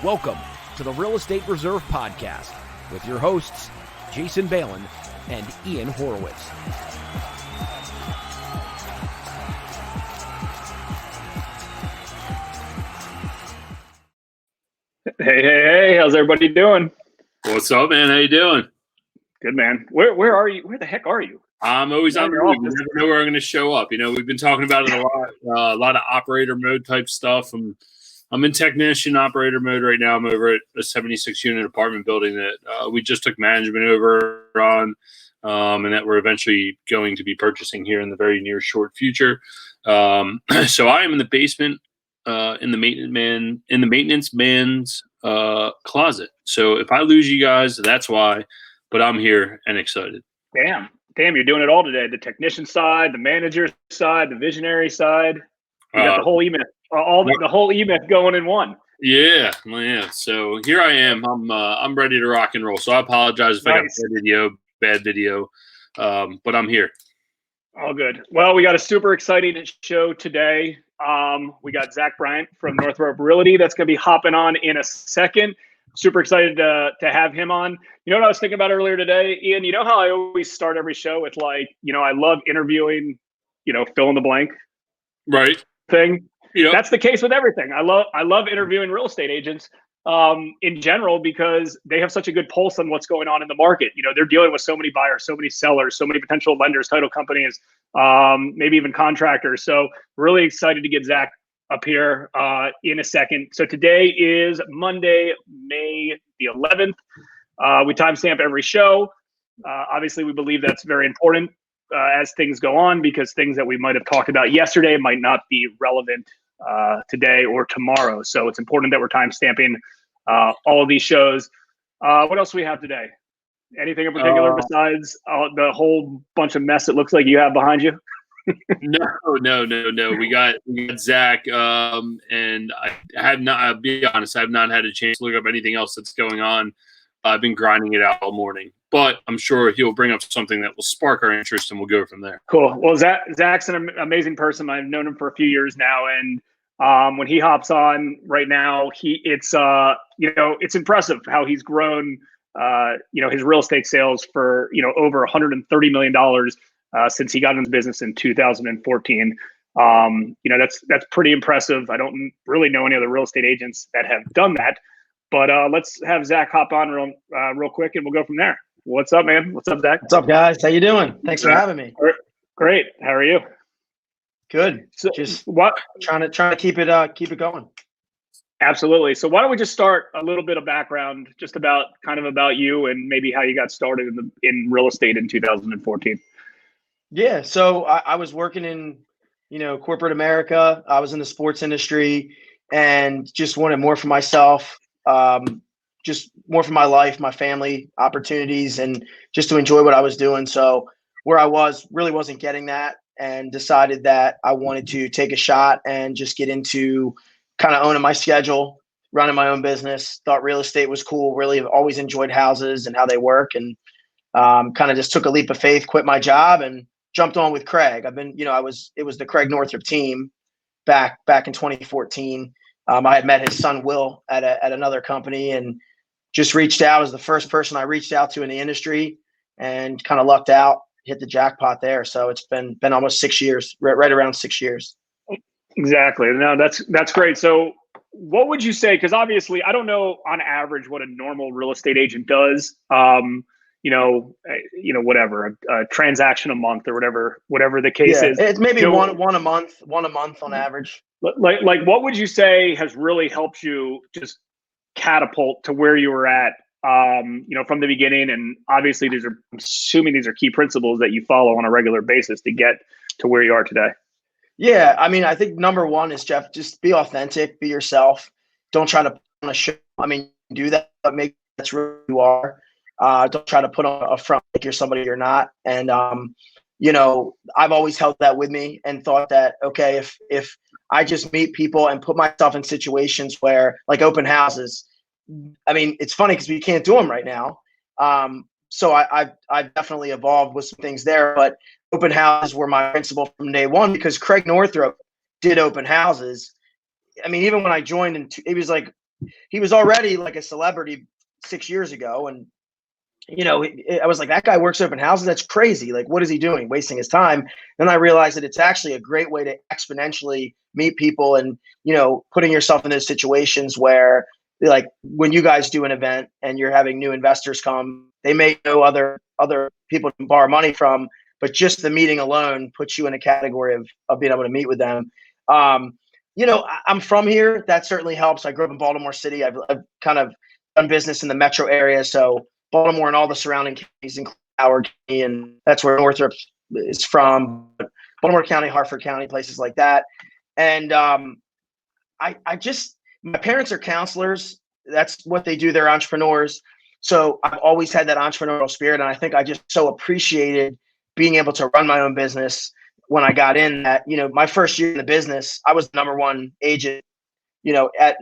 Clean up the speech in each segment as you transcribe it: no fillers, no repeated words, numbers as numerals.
Welcome to the Real Estate Reserve Podcast with your hosts, Jason Balin and Ian Horowitz. Hey, how's everybody doing? What's up, man? How you doing? Good, man. Where are you? Where the heck are you? I'm always on the move. You never know where I'm going to show up. You know, we've been talking about it a lot of operator mode type stuff. I'm in technician operator mode right now. I'm over at a 76-unit apartment building that we just took management over on, and that we're eventually going to be purchasing here in the very near short future. So I am in the basement, in the maintenance man's closet. So if I lose you guys, that's why. But I'm here and excited. Damn, you're doing it all today. The technician side, the manager side, the visionary side. You got the whole E-Myth, the whole E-Myth going in one. Yeah. So here I am. I'm ready to rock and roll. So I apologize if I got bad video, but I'm here. All good. Well, we got a super exciting show today. We got Zack Bryant from Northrop Realty that's going to be hopping on in a second. Super excited to have him on. You know what I was thinking about earlier today, Ian? You know how I always start every show with I love interviewing, fill in the blank, right? Thing. Yep. That's the case with everything. I love interviewing real estate agents in general because they have such a good pulse on what's going on in the market. They're dealing with so many buyers, so many sellers, so many potential lenders, title companies, maybe even contractors. So really excited to get Zack up here in a second. So today is Monday, May the 11th. We timestamp every show. Obviously, we believe that's very important as things go on because things that we might have talked about yesterday might not be relevant today or tomorrow. So it's important that we're timestamping all of these shows. What else do we have today? Anything in particular besides the whole bunch of mess it looks like you have behind you? No. We got Zack, and I have not. I'll be honest, I have not had a chance to look up anything else that's going on. I've been grinding it out all morning, but I'm sure he'll bring up something that will spark our interest, and we'll go from there. Cool. Well, Zack's an amazing person. I've known him for a few years now, and when he hops on right now, it's impressive how he's grown. His real estate sales for over $130 million. Since he got into business in 2014. That's pretty impressive. I don't really know any other real estate agents that have done that, but let's have Zack hop on real quick and we'll go from there. What's up, man? What's up, Zack? What's up, guys? How you doing? Thanks for having me. Great. How are you? Good. So just trying to keep it going. Absolutely. So why don't we just start a little bit of background just about you and maybe how you got started in real estate in 2014. Yeah, so I was working in, corporate America. I was in the sports industry and just wanted more for myself, just more for my life, my family, opportunities, and just to enjoy what I was doing. So where I was really wasn't getting that and decided that I wanted to take a shot and just get into kind of owning my schedule, running my own business. Thought real estate was cool. Really always enjoyed houses and how they work, and kind of just took a leap of faith, quit my job, and jumped on with Craig. I've been, it was the Craig Northrop team back in 2014. I had met his son, Will, at another company and just reached out. As the first person I reached out to in the industry and kind of lucked out, hit the jackpot there. So it's been almost 6 years, right around 6 years. Exactly. No, that's great. So what would you say? Because obviously I don't know on average what a normal real estate agent does. Whatever, a transaction a month or whatever the case is. It's maybe one a month on average. Like what would you say has really helped you just catapult to where you were at, from the beginning? And obviously I'm assuming these are key principles that you follow on a regular basis to get to where you are today. Yeah. I mean, I think number one is, Jeff, just be authentic, be yourself. Don't try to put on a show. I mean, do that, but make that's who you are. Don't try to put on a front like you're somebody you're not. And, I've always held that with me and thought that, okay, if I just meet people and put myself in situations where, like open houses, I mean, it's funny because we can't do them right now. So I've definitely evolved with some things there, but open houses were my principle from day one because Craig Northrop did open houses. I mean, even when I joined, it was like he was already like a celebrity 6 years ago. And, I was like, that guy works open houses. That's crazy. Like, what is he doing? Wasting his time. Then I realized that it's actually a great way to exponentially meet people and, putting yourself in those situations where, like, when you guys do an event and you're having new investors come, they may know other people to borrow money from, but just the meeting alone puts you in a category of being able to meet with them. I'm from here. That certainly helps. I grew up in Baltimore City. I've kind of done business in the metro area. So Baltimore and all the surrounding counties, including Howard County, and that's where Northrop is from. Baltimore County, Harford County, places like that. And my parents are counselors. That's what they do. They're entrepreneurs. So I've always had that entrepreneurial spirit. And I think I just so appreciated being able to run my own business when I got in that, my first year in the business, I was the number one agent, at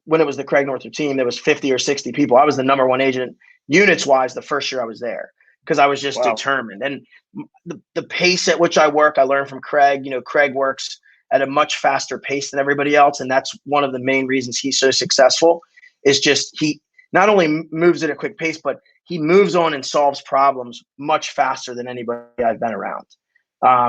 when it was the Craig Northrop team, there was 50 or 60 people. I was the number one agent units wise the first year I was there because I was just determined. And the pace at which I work, I learned from Craig. Craig works at a much faster pace than everybody else. And that's one of the main reasons he's so successful is just he not only moves at a quick pace, but he moves on and solves problems much faster than anybody I've been around.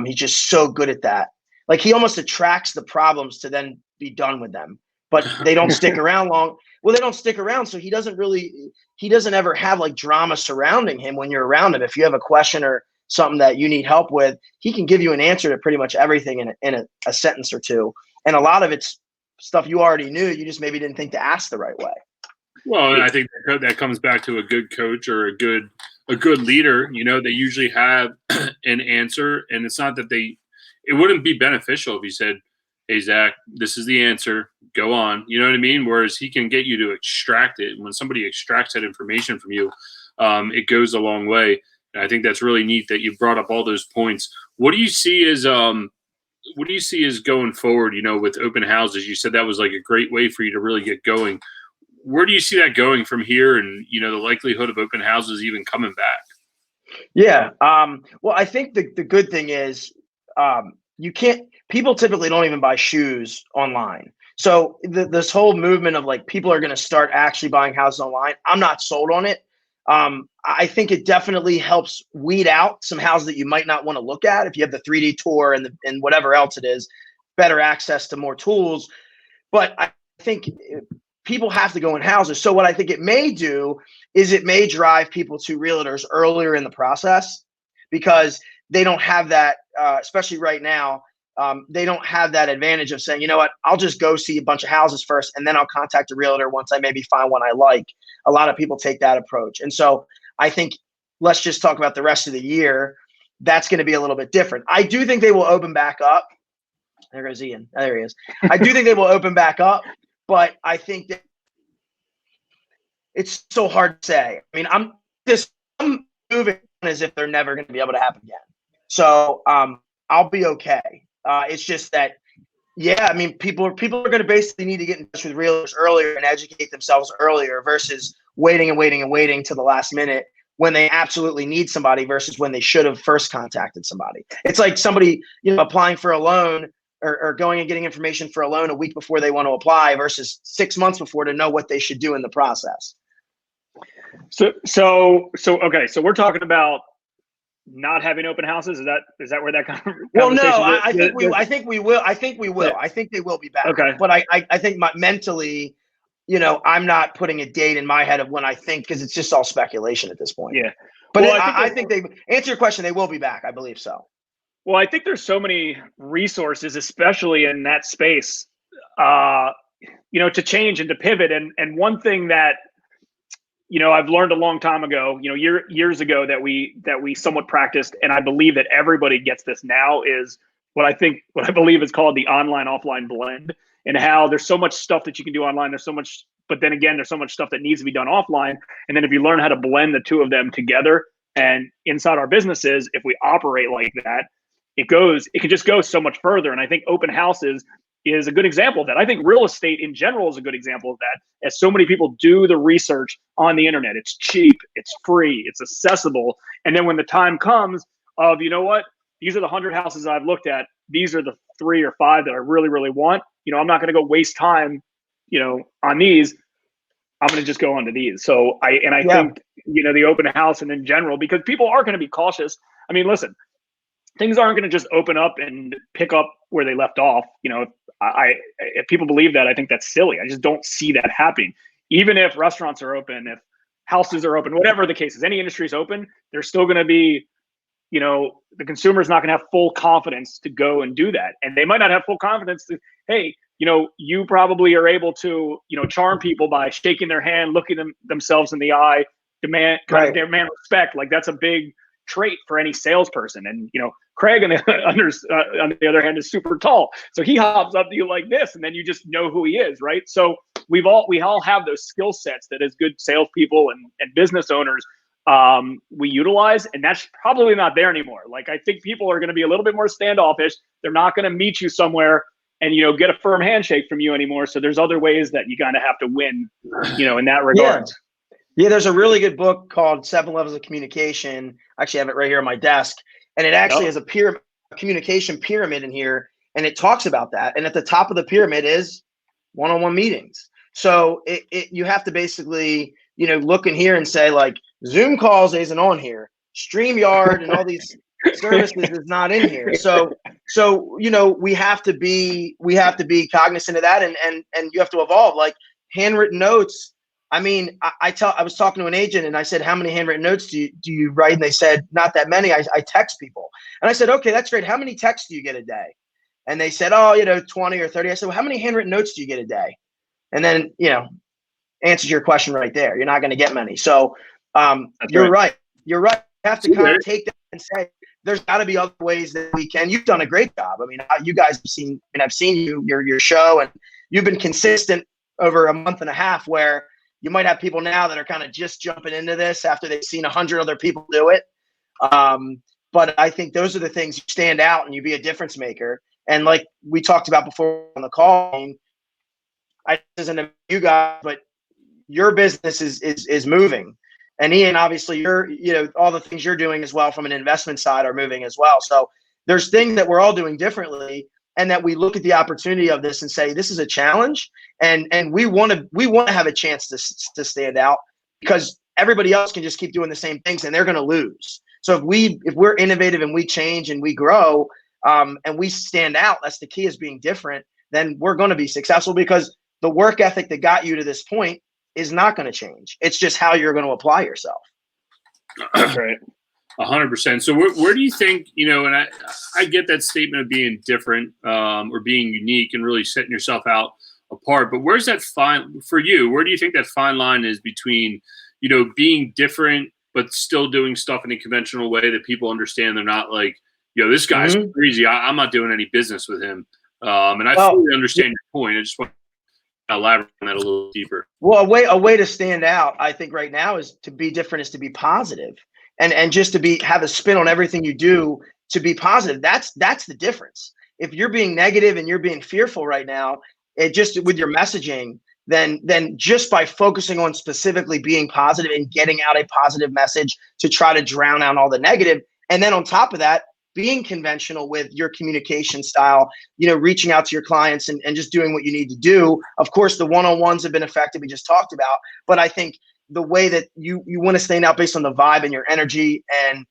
He's just so good at that. Like he almost attracts the problems to then be done with them, but they don't stick around long. Well, they don't stick around. So he doesn't ever have like drama surrounding him when you're around him. If you have a question or something that you need help with, he can give you an answer to pretty much everything in a sentence or two. And a lot of it's stuff you already knew. You just maybe didn't think to ask the right way. Well, and I think that comes back to a good coach or a good leader. They usually have an answer, and it's not that it wouldn't be beneficial if you said, "Hey, Zach, this is the answer. Go on." You know what I mean? Whereas he can get you to extract it. And when somebody extracts that information from you, it goes a long way. And I think that's really neat that you brought up all those points. What do you see as going forward? With open houses, you said that was like a great way for you to really get going. Where do you see that going from here, and the likelihood of open houses even coming back? Yeah. Well, I think the good thing is people typically don't even buy shoes online. So this whole movement of like people are going to start actually buying houses online, I'm not sold on it. I think it definitely helps weed out some houses that you might not want to look at if you have the 3D tour and whatever else it is, better access to more tools. But I think people have to go in houses. So what I think it may do is it may drive people to realtors earlier in the process because they don't have that, especially right now, they don't have that advantage of saying, you know what, I'll just go see a bunch of houses first and then I'll contact a realtor once I maybe find one I like. A lot of people take that approach. And so I think let's just talk about the rest of the year. That's going to be a little bit different. I do think they will open back up. There goes Ian. There he is. I do think they will open back up. But I think that it's so hard to say. I mean, I'm moving as if they're never going to be able to happen again. So I'll be okay. It's just that, I mean, people are going to basically need to get in touch with realtors earlier and educate themselves earlier versus waiting to the last minute when they absolutely need somebody versus when they should have first contacted somebody. It's like somebody, applying for a loan or going and getting information for a loan a week before they want to apply versus 6 months before to know what they should do in the process. So okay. So we're talking about not having open houses. Is that where that kind of well, no, I think we will. I think they will be back. Okay. But I think mentally, I'm not putting a date in my head of when I think, because it's just all speculation at this point. Yeah. But I think they answer your question. They will be back. I believe so. Well, I think there's so many resources, especially in that space, to change and to pivot. And one thing that, I've learned a long time ago, years ago that we somewhat practiced, and I believe that everybody gets this now, is what I believe is called the online offline blend, and how there's so much stuff that you can do online. There's so much, but then again, there's so much stuff that needs to be done offline. And then if you learn how to blend the two of them together, and inside our businesses, if we operate like that, it can just go so much further. And I think open houses is a good example of that. I think real estate in general is a good example of that, as so many people do the research on the internet. It's cheap, it's free, it's accessible. And then when the time comes of, these are the 100 houses I've looked at, these are the 3 or 5 that I really, really want. I'm not going to go waste time on these, I'm going to just go onto these. So I think, the open house and in general, because people are going to be cautious. I mean, listen, things aren't going to just open up and pick up where they left off. If people believe that, I think that's silly. I just don't see that happening. Even if restaurants are open, if houses are open, whatever the case is, any industry is open, there's still going to be, the consumer is not going to have full confidence to go and do that. And they might not have full confidence to, hey, you probably are able to, charm people by shaking their hand, looking themselves in the eye, demand respect. Like, that's a big trait for any salesperson. And, Craig on the other hand is super tall. So he hops up to you like this, and then you just know who he is, right? So we all have those skill sets that as good salespeople and business owners, we utilize, and that's probably not there anymore. Like, I think people are going to be a little bit more standoffish. They're not going to meet you somewhere and, get a firm handshake from you anymore. So there's other ways that you kind of have to win, in that regard. Yeah, there's a really good book called 7 Levels of Communication. I actually have it right here on my desk. And it actually has a communication pyramid in here. And it talks about that. And at the top of the pyramid is one-on-one meetings. So you have to basically, look in here and say, like, Zoom calls isn't on here. StreamYard and all these services is not in here. So we have to be cognizant of that, and you have to evolve. Like, handwritten notes. I mean, I was talking to an agent and I said, how many handwritten notes do you write? And they said, not that many. I text people. And I said, okay, that's great. How many texts do you get a day? And they said, 20 or 30. I said, well, how many handwritten notes do you get a day? And then, answers your question right there. You're not going to get many. So you're right. You're right. You have to kind of take that and say, there's got to be other ways that we can. You've done a great job. I mean, you guys have seen, and I've seen your show, and you've been consistent over a month and a half, where you might have people now that are kind of just jumping into this after they've seen 100 other people do it. But I think those are the things you stand out and you be a difference maker. And like we talked about before on the call, this isn't you guys, but your business is moving. And Ian, obviously, all the things you're doing as well from an investment side are moving as well. So there's things that we're all doing differently, and that we look at the opportunity of this and say, this is a challenge, and we want to have a chance to stand out, because everybody else can just keep doing the same things and they're going to lose. So if we're innovative and we change and we grow, and we stand out, that's the key, is being different, then we're going to be successful, because the work ethic that got you to this point is not going to change. It's just how you're going to apply yourself. That's right. 100%. So where do you think, and I get that statement of being different, or being unique and really setting yourself out apart, but where's that fine for you? Where do you think that fine line is between, being different, but still doing stuff in a conventional way that people understand? They're not like, this guy's crazy. I'm not doing any business with him. And I fully understand your point. I just want to elaborate on that a little deeper. Well, a way to stand out, I think right now, is to be different, is to be positive. And just to have a spin on everything you do, to be positive. That's the difference. If you're being negative and you're being fearful right now, it just with your messaging, then just by focusing on specifically being positive and getting out a positive message to try to drown out all the negative. And then on top of that, being conventional with your communication style, reaching out to your clients and just doing what you need to do. Of course, the one-on-ones have been effective, we just talked about, but I think the way that you want to stand out based on the vibe and your energy, and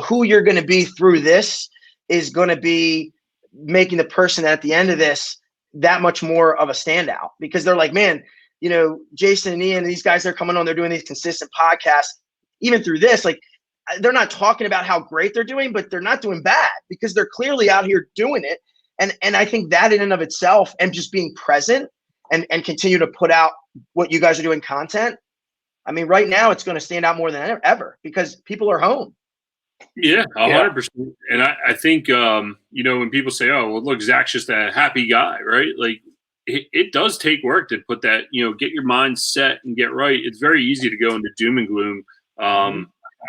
who you're going to be through this, is going to be making the person at the end of this that much more of a standout, because they're like, man, Jason and Ian, these guys, they're coming on, they're doing these consistent podcasts. Even through this, like, they're not talking about how great they're doing, but they're not doing bad, because they're clearly out here doing it. And I think that in and of itself, and just being present and continue to put out what you guys are doing, content, I mean, right now it's going to stand out more than ever, because people are home. Yeah, 100%. And I think, when people say, oh, well, look, Zach's just a happy guy, right? Like, it does take work to put that, get your mind set and get right. It's very easy to go into doom and gloom.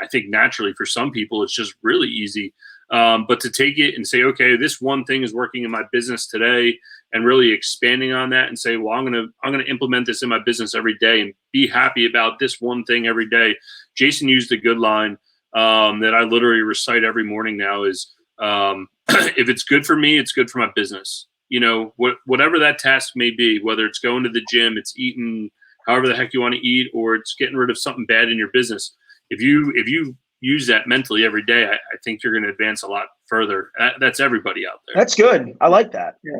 I think naturally for some people, it's just really easy. But to take it and say, okay, this one thing is working in my business today, and really expanding on that and say, well, I'm gonna implement this in my business every day and be happy about this one thing every day. Jason used a good line that I literally recite every morning now is, if it's good for me, it's good for my business. whatever that task may be, whether it's going to the gym, it's eating however the heck you want to eat, or it's getting rid of something bad in your business. If you use that mentally every day, I think you're going to advance a lot further. That's everybody out there. That's good. I like that. Yeah.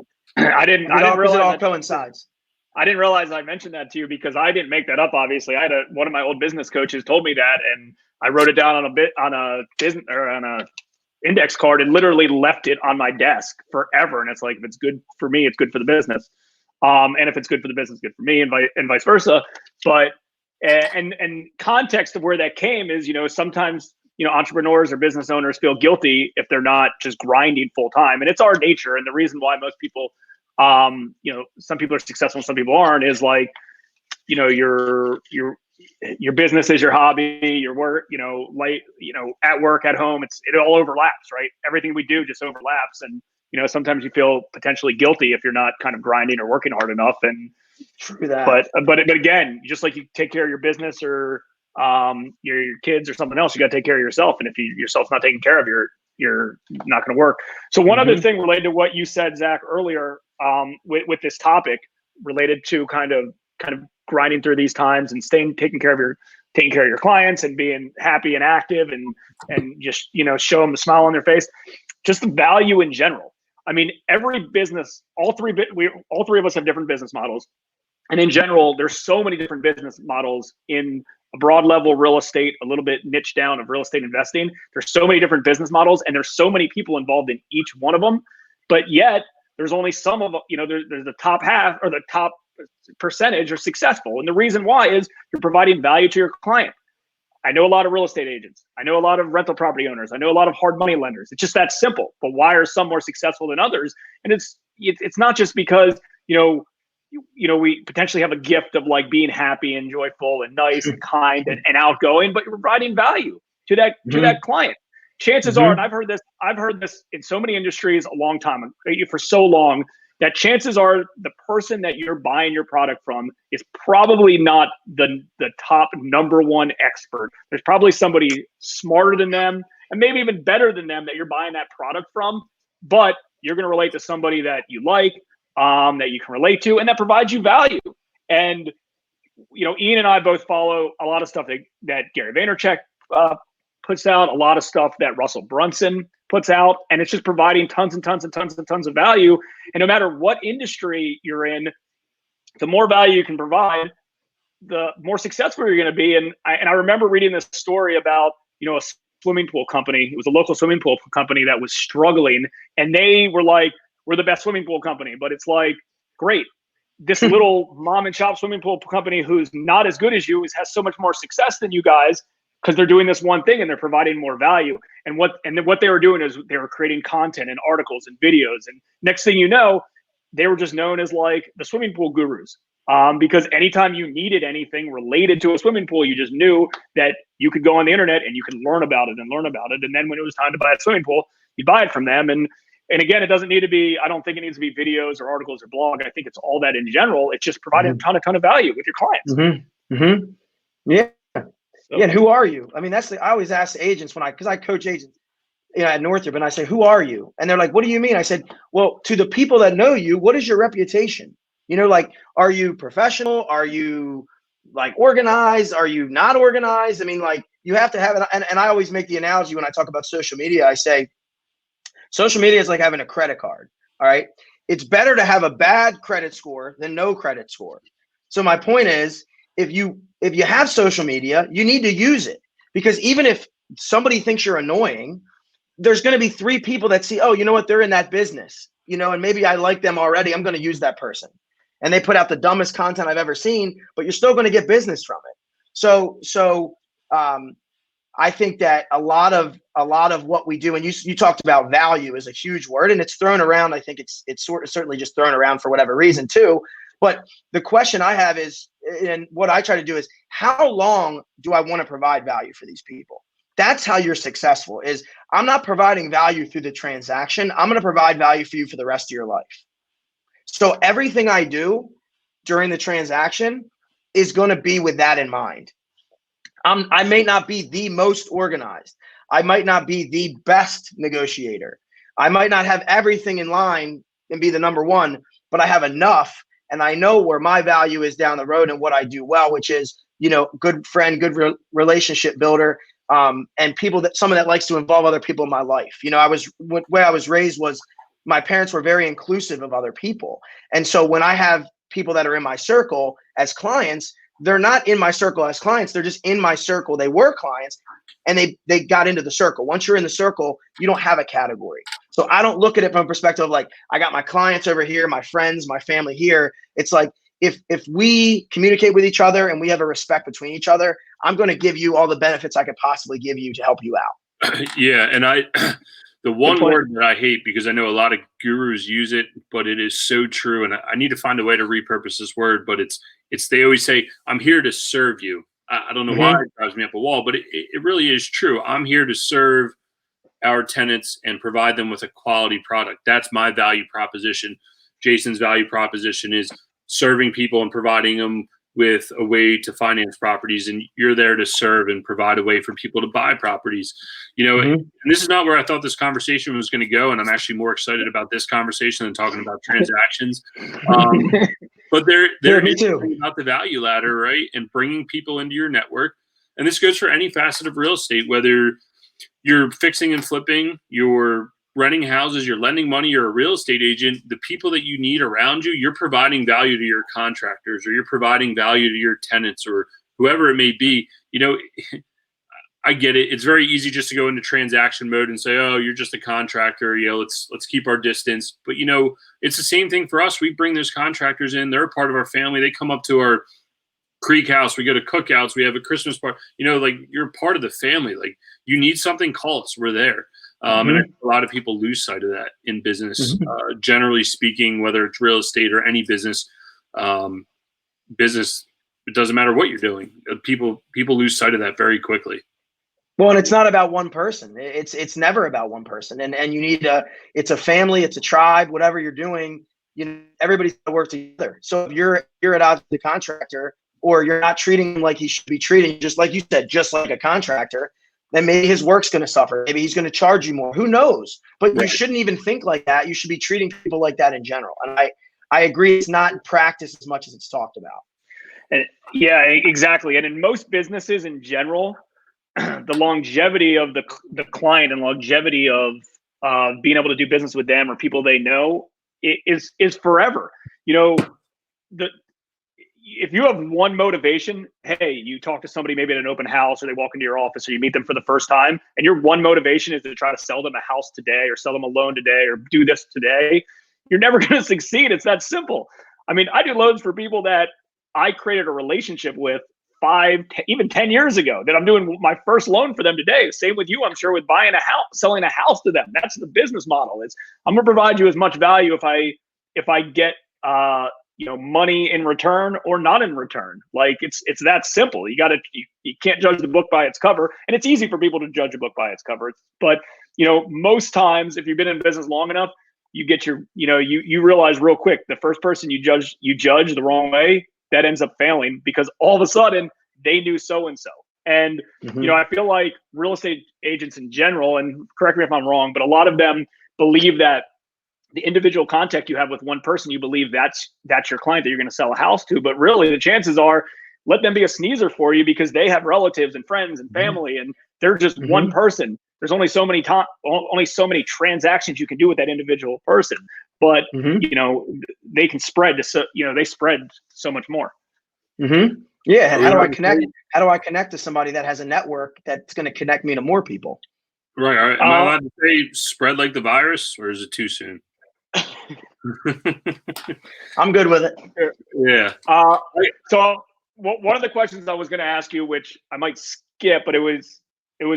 I didn't realize it all coincides. I didn't realize I mentioned that to you because I didn't make that up. Obviously, I had one of my old business coaches told me that, and I wrote it down on a index card and literally left it on my desk forever. And it's like, if it's good for me, it's good for the business. And if it's good for the business, good for me, and vice versa. But and context of where that came is, sometimes entrepreneurs or business owners feel guilty if they're not just grinding full time, and it's our nature. And the reason why most people, some people are successful, some people aren't, is like, your business is your hobby, your work, at work, at home, it all overlaps, right? Everything we do just overlaps. And, sometimes you feel potentially guilty if you're not kind of grinding or working hard enough. And true that. But again, just like you take care of your business or your kids or something else, you got to take care of yourself. And if yourself's not taken care of, you're not going to work. So one other thing related to what you said, Zach, earlier, with this topic related to kind of grinding through these times and taking care of your clients and being happy and active and just, show them a smile on their face, just the value in general. I mean, every business, all three of us have different business models. And in general, there's so many different business models in a broad level real estate, a little bit niche down of real estate investing. There's so many different business models and there's so many people involved in each one of them. But yet there's only some of, there's the top half or the top percentage are successful. And the reason why is you're providing value to your client. I know a lot of real estate agents. I know a lot of rental property owners. I know a lot of hard money lenders. It's just that simple. But why are some more successful than others? And it's not just because, we potentially have a gift of like being happy and joyful and nice and kind and outgoing, but you're providing value to that client. Chances are, and I've heard this in so many industries a long time, for so long, that chances are the person that you're buying your product from is probably not the top number one expert. There's probably somebody smarter than them and maybe even better than them that you're buying that product from, but you're going to relate to somebody that you like, that you can relate to, and that provides you value. And, Ian and I both follow a lot of stuff that Gary Vaynerchuk puts out, a lot of stuff that Russell Brunson puts out, and it's just providing tons and tons and tons and tons of value. And no matter what industry you're in, the more value you can provide, the more successful you're going to be. And I remember reading this story about, a swimming pool company. It was a local swimming pool company that was struggling, and they were like, we're the best swimming pool company. But it's like, great. This little mom and shop swimming pool company who's not as good as you has so much more success than you guys, because they're doing this one thing and they're providing more value. And then what they were doing is they were creating content and articles and videos. And next thing you know, they were just known as like the swimming pool gurus. Because anytime you needed anything related to a swimming pool, you just knew that you could go on the internet and you could learn about it. And then when it was time to buy a swimming pool, you buy it from them. And again, it doesn't need to be, I don't think it needs to be videos or articles or blog. I think it's all that in general. It's just providing a ton of value with your clients. Yeah. Yeah, and who are you? I mean, I always ask agents because I coach agents, at Northrop, and I say, who are you? And they're like, what do you mean? I said, well, to the people that know you, what is your reputation? Are you professional? Are you like organized? Are you not organized? I mean, like you have to have it. And I always make the analogy when I talk about social media. I say, social media is like having a credit card. All right. It's better to have a bad credit score than no credit score. So my point is, if you have social media, you need to use it, because even if somebody thinks you're annoying, there's going to be 3 people that see, oh, you know what, they're in that business, and maybe I like them already. I'm going to use that person. And they put out the dumbest content I've ever seen, but you're still going to get business from it. So I think that a lot of what we do, and you talked about value is a huge word, and it's thrown around. I think it's certainly just thrown around for whatever reason too. But the question I have is, and what I try to do is, how long do I want to provide value for these people? That's how you're successful. Is I'm not providing value through the transaction. I'm going to provide value for you for the rest of your life. So everything I do during the transaction is going to be with that in mind. I may not be the most organized. I might not be the best negotiator. I might not have everything in line, and be the number one, but I have enough and I know where my value is down the road and what I do well, which is, good friend, good relationship builder, and someone that likes to involve other people in my life. Where I was raised was my parents were very inclusive of other people. And so when I have people that are in my circle as clients, they're not in my circle as clients. They're just in my circle. They were clients and they got into the circle. Once you're in the circle, you don't have a category. So I don't look at it from a perspective of like, I got my clients over here, my friends, my family here. It's like, if we communicate with each other and we have a respect between each other, I'm going to give you all the benefits I could possibly give you to help you out. Yeah. And the one word that I hate, because I know a lot of gurus use it, but it is so true. And I need to find a way to repurpose this word, but they always say, I'm here to serve you. I don't know why it drives me up a wall, but it really is true. I'm here to serve our tenants and provide them with a quality product. That's my value proposition. Jason's value proposition is serving people and providing them with a way to finance properties, and you're there to serve and provide a way for people to buy properties. And this is not where I thought this conversation was going to go, and I'm actually more excited about this conversation than talking about transactions. But there is something about the value ladder, right? And bringing people into your network. And this goes for any facet of real estate, whether you're fixing and flipping, you're renting houses, you're lending money, you're a real estate agent. The people that you need around you, you're providing value to your contractors, or you're providing value to your tenants, or whoever it may be. I get it. It's very easy just to go into transaction mode and say, oh, you're just a contractor. Let's keep our distance. But, it's the same thing for us. We bring those contractors in. They're a part of our family. They come up to our creek house. We go to cookouts. We have a Christmas party. Like, you're part of the family. Like, you need something, call us. We're there. And I think a lot of people lose sight of that in business. Generally speaking, whether it's real estate or any business, it doesn't matter what you're doing. People lose sight of that very quickly. Well, and it's not about one person. It's never about one person. And you need it's a family, it's a tribe, whatever you're doing, everybody's got to work together. So if you're at odds with the contractor, or you're not treating him like he should be treated, just like you said, just like a contractor, then maybe his work's going to suffer. Maybe he's going to charge you more. Who knows? But you shouldn't even think like that. You should be treating people like that in general. And I agree, it's not in practice as much as it's talked about. And yeah, exactly. And in most businesses in general, the longevity of the client and longevity of being able to do business with them or people they know is forever. If you have one motivation, hey, you talk to somebody maybe at an open house, or they walk into your office, or you meet them for the first time, and your one motivation is to try to sell them a house today, or sell them a loan today, or do this today, you're never going to succeed. It's that simple. I mean, I do loans for people that I created a relationship with even 10 years ago, that I'm doing my first loan for them today. Same with you, I'm sure, with buying a house, selling a house to them. That's the business model. I'm going to provide you as much value if I get money in return or not in return. Like, it's that simple. You can't judge the book by its cover, and it's easy for people to judge a book by its cover. But most times, if you've been in business long enough, you get you realize real quick, the first person you judge the wrong way, that ends up failing, because all of a sudden they knew so-and-so. And, I feel like real estate agents in general, and correct me if I'm wrong, but a lot of them believe that the individual contact you have with one person, you believe that's your client that you're going to sell a house to. But really, the chances are, let them be a sneezer for you, because they have relatives and friends and family, and they're just one person. There's only so many transactions you can do with that individual person. But they can spread they spread so much more. Yeah. And how do I connect to somebody that has a network that's going to connect me to more people? Right. All right. Am I allowed to say spread like the virus, or is it too soon? I'm good with it. Yeah. So one of the questions I was going to ask you, which I might skip, but it was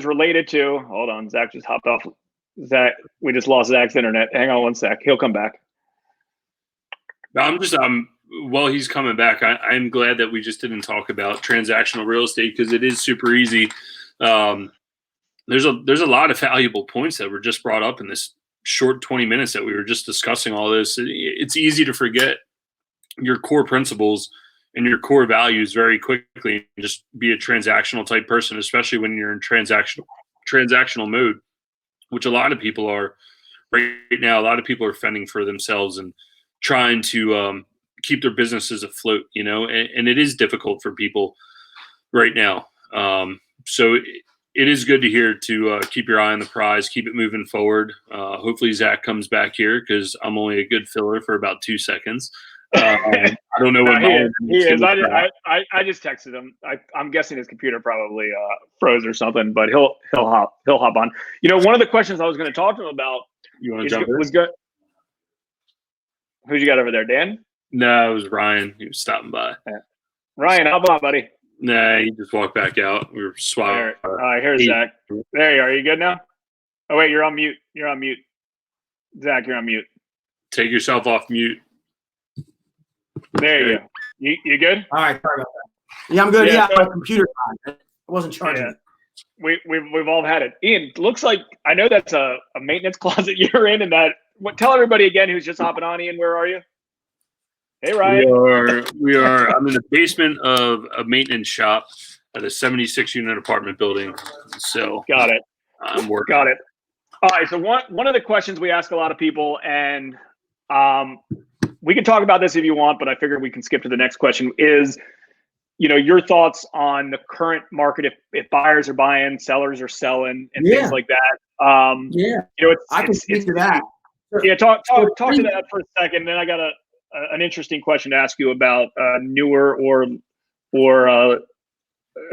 related to. Hold on, Zach just hopped off. Zach, we just lost Zach's internet. Hang on one sec. He'll come back. While he's coming back, I'm glad that we just didn't talk about transactional real estate, because it is super easy. There's a lot of valuable points that were just brought up in this short 20 minutes that we were just discussing all this. It's easy to forget your core principles and your core values very quickly, and just be a transactional type person, especially when you're in transactional mode, which a lot of people are right now, a lot of people are fending for themselves and trying to keep their businesses afloat, and it is difficult for people right now. So it is good to hear to keep your eye on the prize, keep it moving forward. Hopefully Zach comes back here because I'm only a good filler for about 2 seconds. I don't know what he is. I just texted him. I'm guessing his computer probably froze or something, but he'll hop on. One of the questions I was going to talk to him about. You want to jump in? Was good. Who'd you got over there, Dan? No, it was Ryan. He was stopping by. Ryan, how about, buddy? Nah, he just walked back out. We were swapping. All right, here's Zach. There you are. Are you good now? Oh, wait, you're on mute. Zach, you're on mute. Take yourself off mute. There you go. You good? All right, sorry about that. Yeah, I'm good. Yeah, my computer died. I wasn't charging it. We've all had it. Ian, looks like I know that's a maintenance closet you're in, and tell everybody again who's just hopping on. Ian, where are you? Hey, Ryan. We are. I'm in the basement of a maintenance shop at a 76-unit apartment building. So got it. I'm working. Got it. All right. So one of the questions we ask a lot of people, and we can talk about this if you want, but I figured we can skip to the next question. Is your thoughts on the current market, if buyers are buying, sellers are selling, and things like that. I can speak to that. Yeah, talk to that for a second. Then I got an interesting question to ask you about newer or newer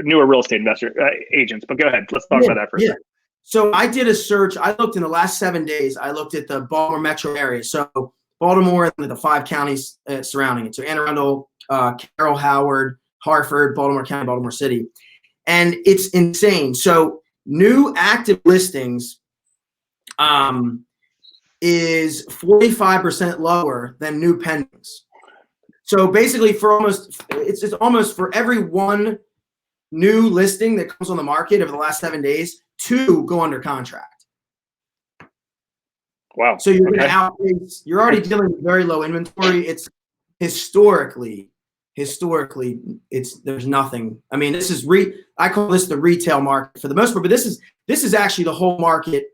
real estate investor agents. But go ahead, let's talk about that for a second. So I did a search. I looked in the last 7 days. I looked at the Baltimore metro area. So Baltimore and the 5 counties surrounding it. So Anne Arundel, Carroll, Howard, Hartford, Baltimore County, Baltimore City. And it's insane. So new active listings is 45% lower than new pendings. So basically it's almost for every one new listing that comes on the market over the last 7 days, 2 go under contract. Wow. So you're going to outpace, you're already dealing with very low inventory. It's historically there's nothing. I mean, this is I call this the retail market for the most part, but this is actually the whole market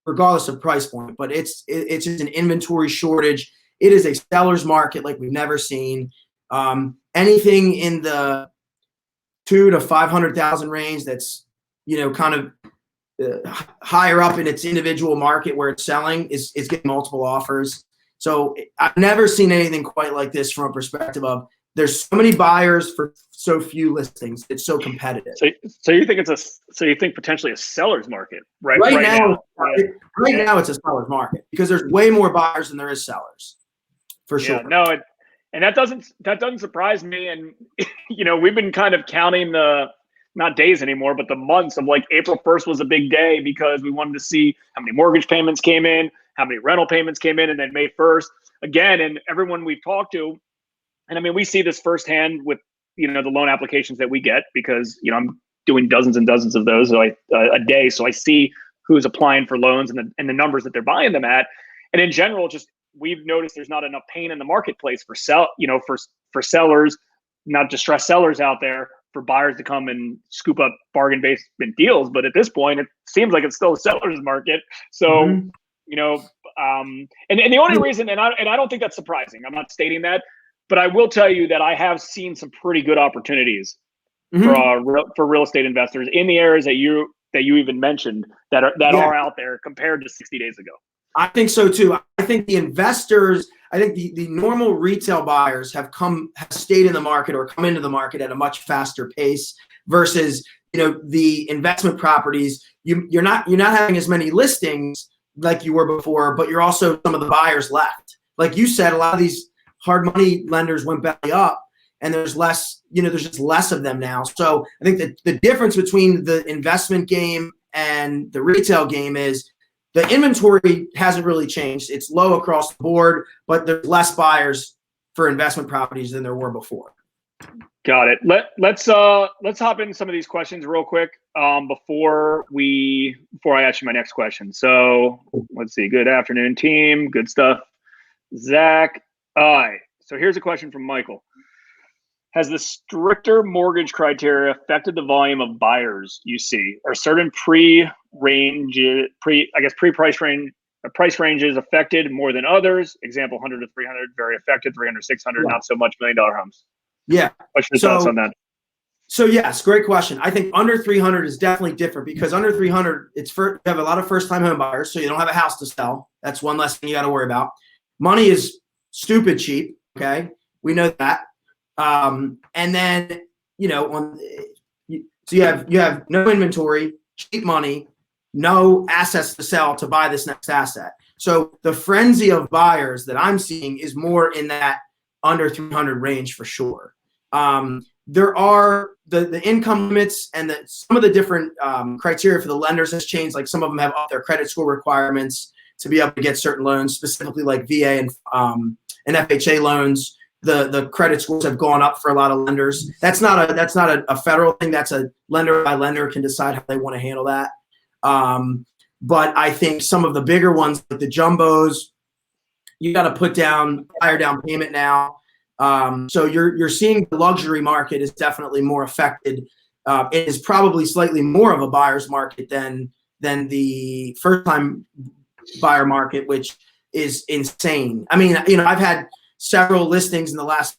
regardless of price point, but it's just an inventory shortage. It is a seller's market like we've never seen. Anything in the 200,000 to 500,000 range that's kind of higher up in its individual market where it's selling is getting multiple offers. So I've never seen anything quite like this from a perspective of there's so many buyers for so few listings. It's so competitive. So you think potentially a seller's market, right? Right now it's a seller's market because there's way more buyers than there is sellers, for sure. Yeah, no, and that doesn't surprise me. And we've been kind of counting the not days anymore, but the months of like April 1st was a big day because we wanted to see how many mortgage payments came in, how many rental payments came in, and then May 1st again. And everyone we've talked to. And I mean, we see this firsthand with, the loan applications that we get because, I'm doing dozens and dozens of those a day. So I see who's applying for loans and the numbers that they're buying them at. And in general, we've noticed there's not enough pain in the marketplace for sellers, not distressed sellers out there, for buyers to come and scoop up bargain basement deals. But at this point, it seems like it's still a seller's market. So, and the only reason, and I don't think that's surprising. I'm not stating that. But I will tell you that I have seen some pretty good opportunities for real estate investors in the areas that you even mentioned that are out there compared to 60 days ago. I think so too. I think the investors, the normal retail buyers have stayed in the market or come into the market at a much faster pace versus the investment properties. You're not having as many listings like you were before, but you're also some of the buyers left. Like you said, a lot of these hard money lenders went belly up and there's less, there's just less of them now. So I think that the difference between the investment game and the retail game is the inventory hasn't really changed. It's low across the board, but there's less buyers for investment properties than there were before. Got it. Let's hop into some of these questions real quick before I ask you my next question. So let's see. Good afternoon, team. Good stuff. Zach. All right. So here's a question from Michael. Has the stricter mortgage criteria affected the volume of buyers you see? Are certain pre-price range price ranges affected more than others? Example, 100 to 300, very affected. 300, 600, not so much. $1 million homes. Yeah. What's your thoughts on that? So yes, great question. I think under 300 is definitely different because under 300, you have a lot of first-time home buyers, so you don't have a house to sell. That's one less thing you got to worry about. Money is stupid cheap. Okay, we know that. And then so you have no inventory, cheap money, no assets to sell to buy this next asset. So the frenzy of buyers that I'm seeing is more in that under 300 range for sure. There are the income limits and some of the different criteria for the lenders has changed. Like some of them have up their credit score requirements to be able to get certain loans, specifically like VA and FHA loans. The credit scores have gone up for a lot of lenders. That's not a federal thing. That's a lender by lender can decide how they want to handle that. But I think some of the bigger ones, like the jumbos, you got to put down higher down payment now. So you're seeing the luxury market is definitely more affected. It is probably slightly more of a buyer's market than the first time buyer market, which is insane. I mean, I've had several listings in the last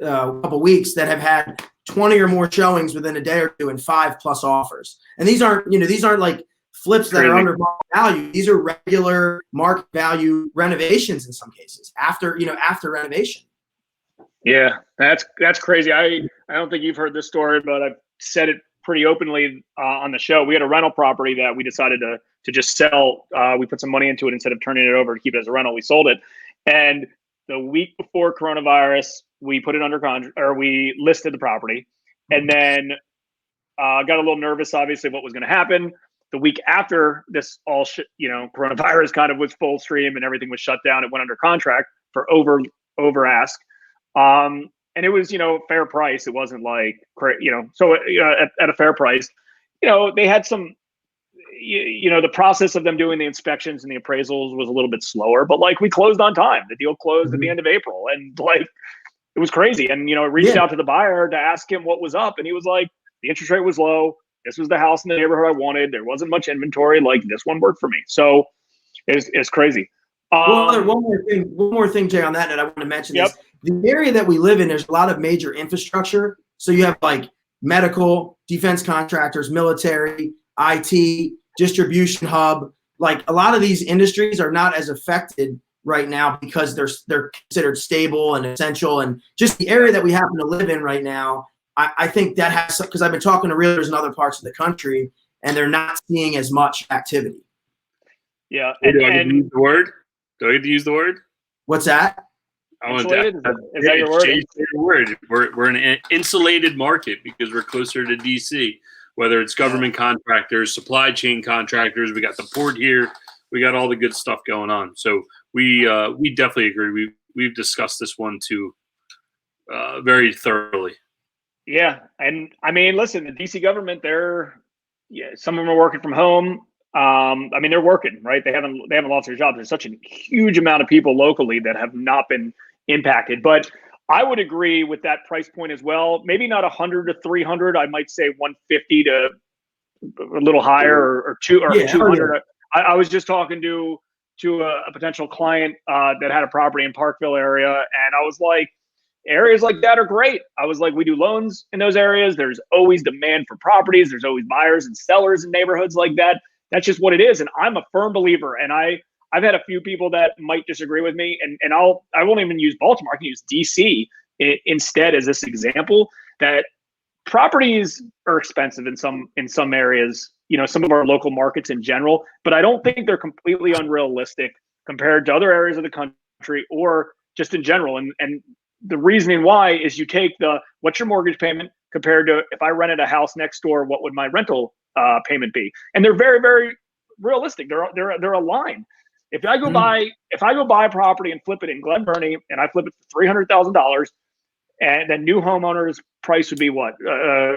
couple weeks that have had 20 or more showings within a day or two and 5+ offers. And these aren't like flips that are under market value. These are regular market value renovations in some cases after renovation. Yeah, that's crazy. I don't think you've heard this story, but I've said it pretty openly on the show. We had a rental property that we decided to just sell. We put some money into it instead of turning it over to keep it as a rental. We sold it, and the week before coronavirus, we put it under contract, or we listed the property, and then got a little nervous, obviously, what was going to happen. The week after this, coronavirus kind of was full stream and everything was shut down. It went under contract for over ask. And it was, fair price. It wasn't like, at a fair price, they had some, the process of them doing the inspections and the appraisals was a little bit slower, but like we closed on time. The deal closed at the end of April, and like, it was crazy. And, I reached out to the buyer to ask him what was up. And he was like, the interest rate was low. This was the house in the neighborhood I wanted. There wasn't much inventory. Like, this one worked for me. So it's crazy. One more thing, Jay, on that note, I want to mention this. The area that we live in, there's a lot of major infrastructure. So you have like medical, defense contractors, military, IT, distribution hub. Like a lot of these industries are not as affected right now because they're considered stable and essential. And just the area that we happen to live in right now, I think that has, because I've been talking to realtors in other parts of the country, and they're not seeing as much activity. Yeah. Do I get to use the word? Do I get to use the word? What's that? Is that your word? We're an insulated market because we're closer to DC. Whether it's government contractors, supply chain contractors, we got the port here, we got all the good stuff going on. So we definitely agree. We've discussed this one too very thoroughly. Yeah, and I mean, listen, the DC government, some of them are working from home. I mean, they're working, right? They haven't lost their jobs. There's such a huge amount of people locally that have not been impacted. But I would agree with that price point as well. Maybe not 100 to 300. I might say 150 to a little higher, or 200. I was just talking to a potential client that had a property in Parkville area, and I was like, areas like that are great. I was like, we do loans in those areas. There's always demand for properties. There's always buyers and sellers in neighborhoods like that. That's just what it is. And I'm a firm believer. And I've had a few people that might disagree with me. And I won't even use Baltimore. I can use DC instead as this example, that properties are expensive in some areas, some of our local markets in general, but I don't think they're completely unrealistic compared to other areas of the country or just in general. And the reasoning why is you take what's your mortgage payment compared to, if I rented a house next door, what would my rental payment be? And they're very, very realistic. They're aligned. If I go buy a property and flip it in Glen Burnie, and I flip it for $300,000, and the new homeowner's price would be what?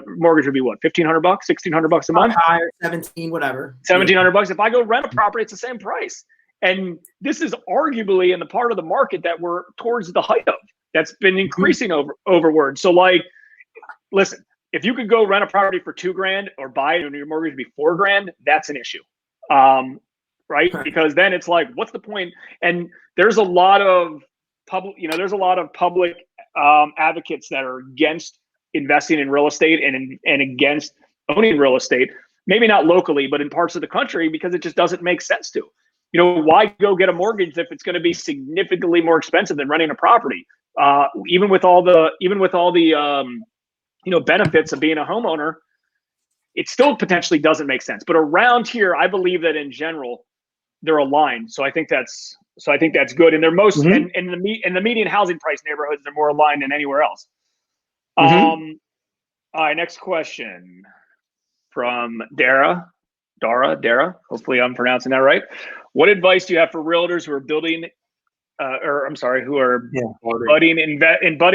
Mortgage would be what? $1,500, $1,600 a month? Higher, 17, whatever. $1,700. If I go rent a property, it's the same price. And this is arguably in the part of the market that we're towards the height of. That's been increasing overward. So, like, listen, if you could go rent a property for $2,000 or buy it and your mortgage would be $4,000, that's an issue. right? Because then it's like, what's the point? And there's a lot of public, advocates that are against investing in real estate and against owning real estate. Maybe not locally, but in parts of the country, because it just doesn't make sense to. Why go get a mortgage if it's going to be significantly more expensive than renting a property? Even with all the benefits of being a homeowner, it still potentially doesn't make sense. But around here, I believe that in general, they're aligned. So I think that's good. And they're most in the median housing price neighborhoods, they're more aligned than anywhere else. All right, next question from Dara. Hopefully I'm pronouncing that right. What advice do you have for realtors who are budding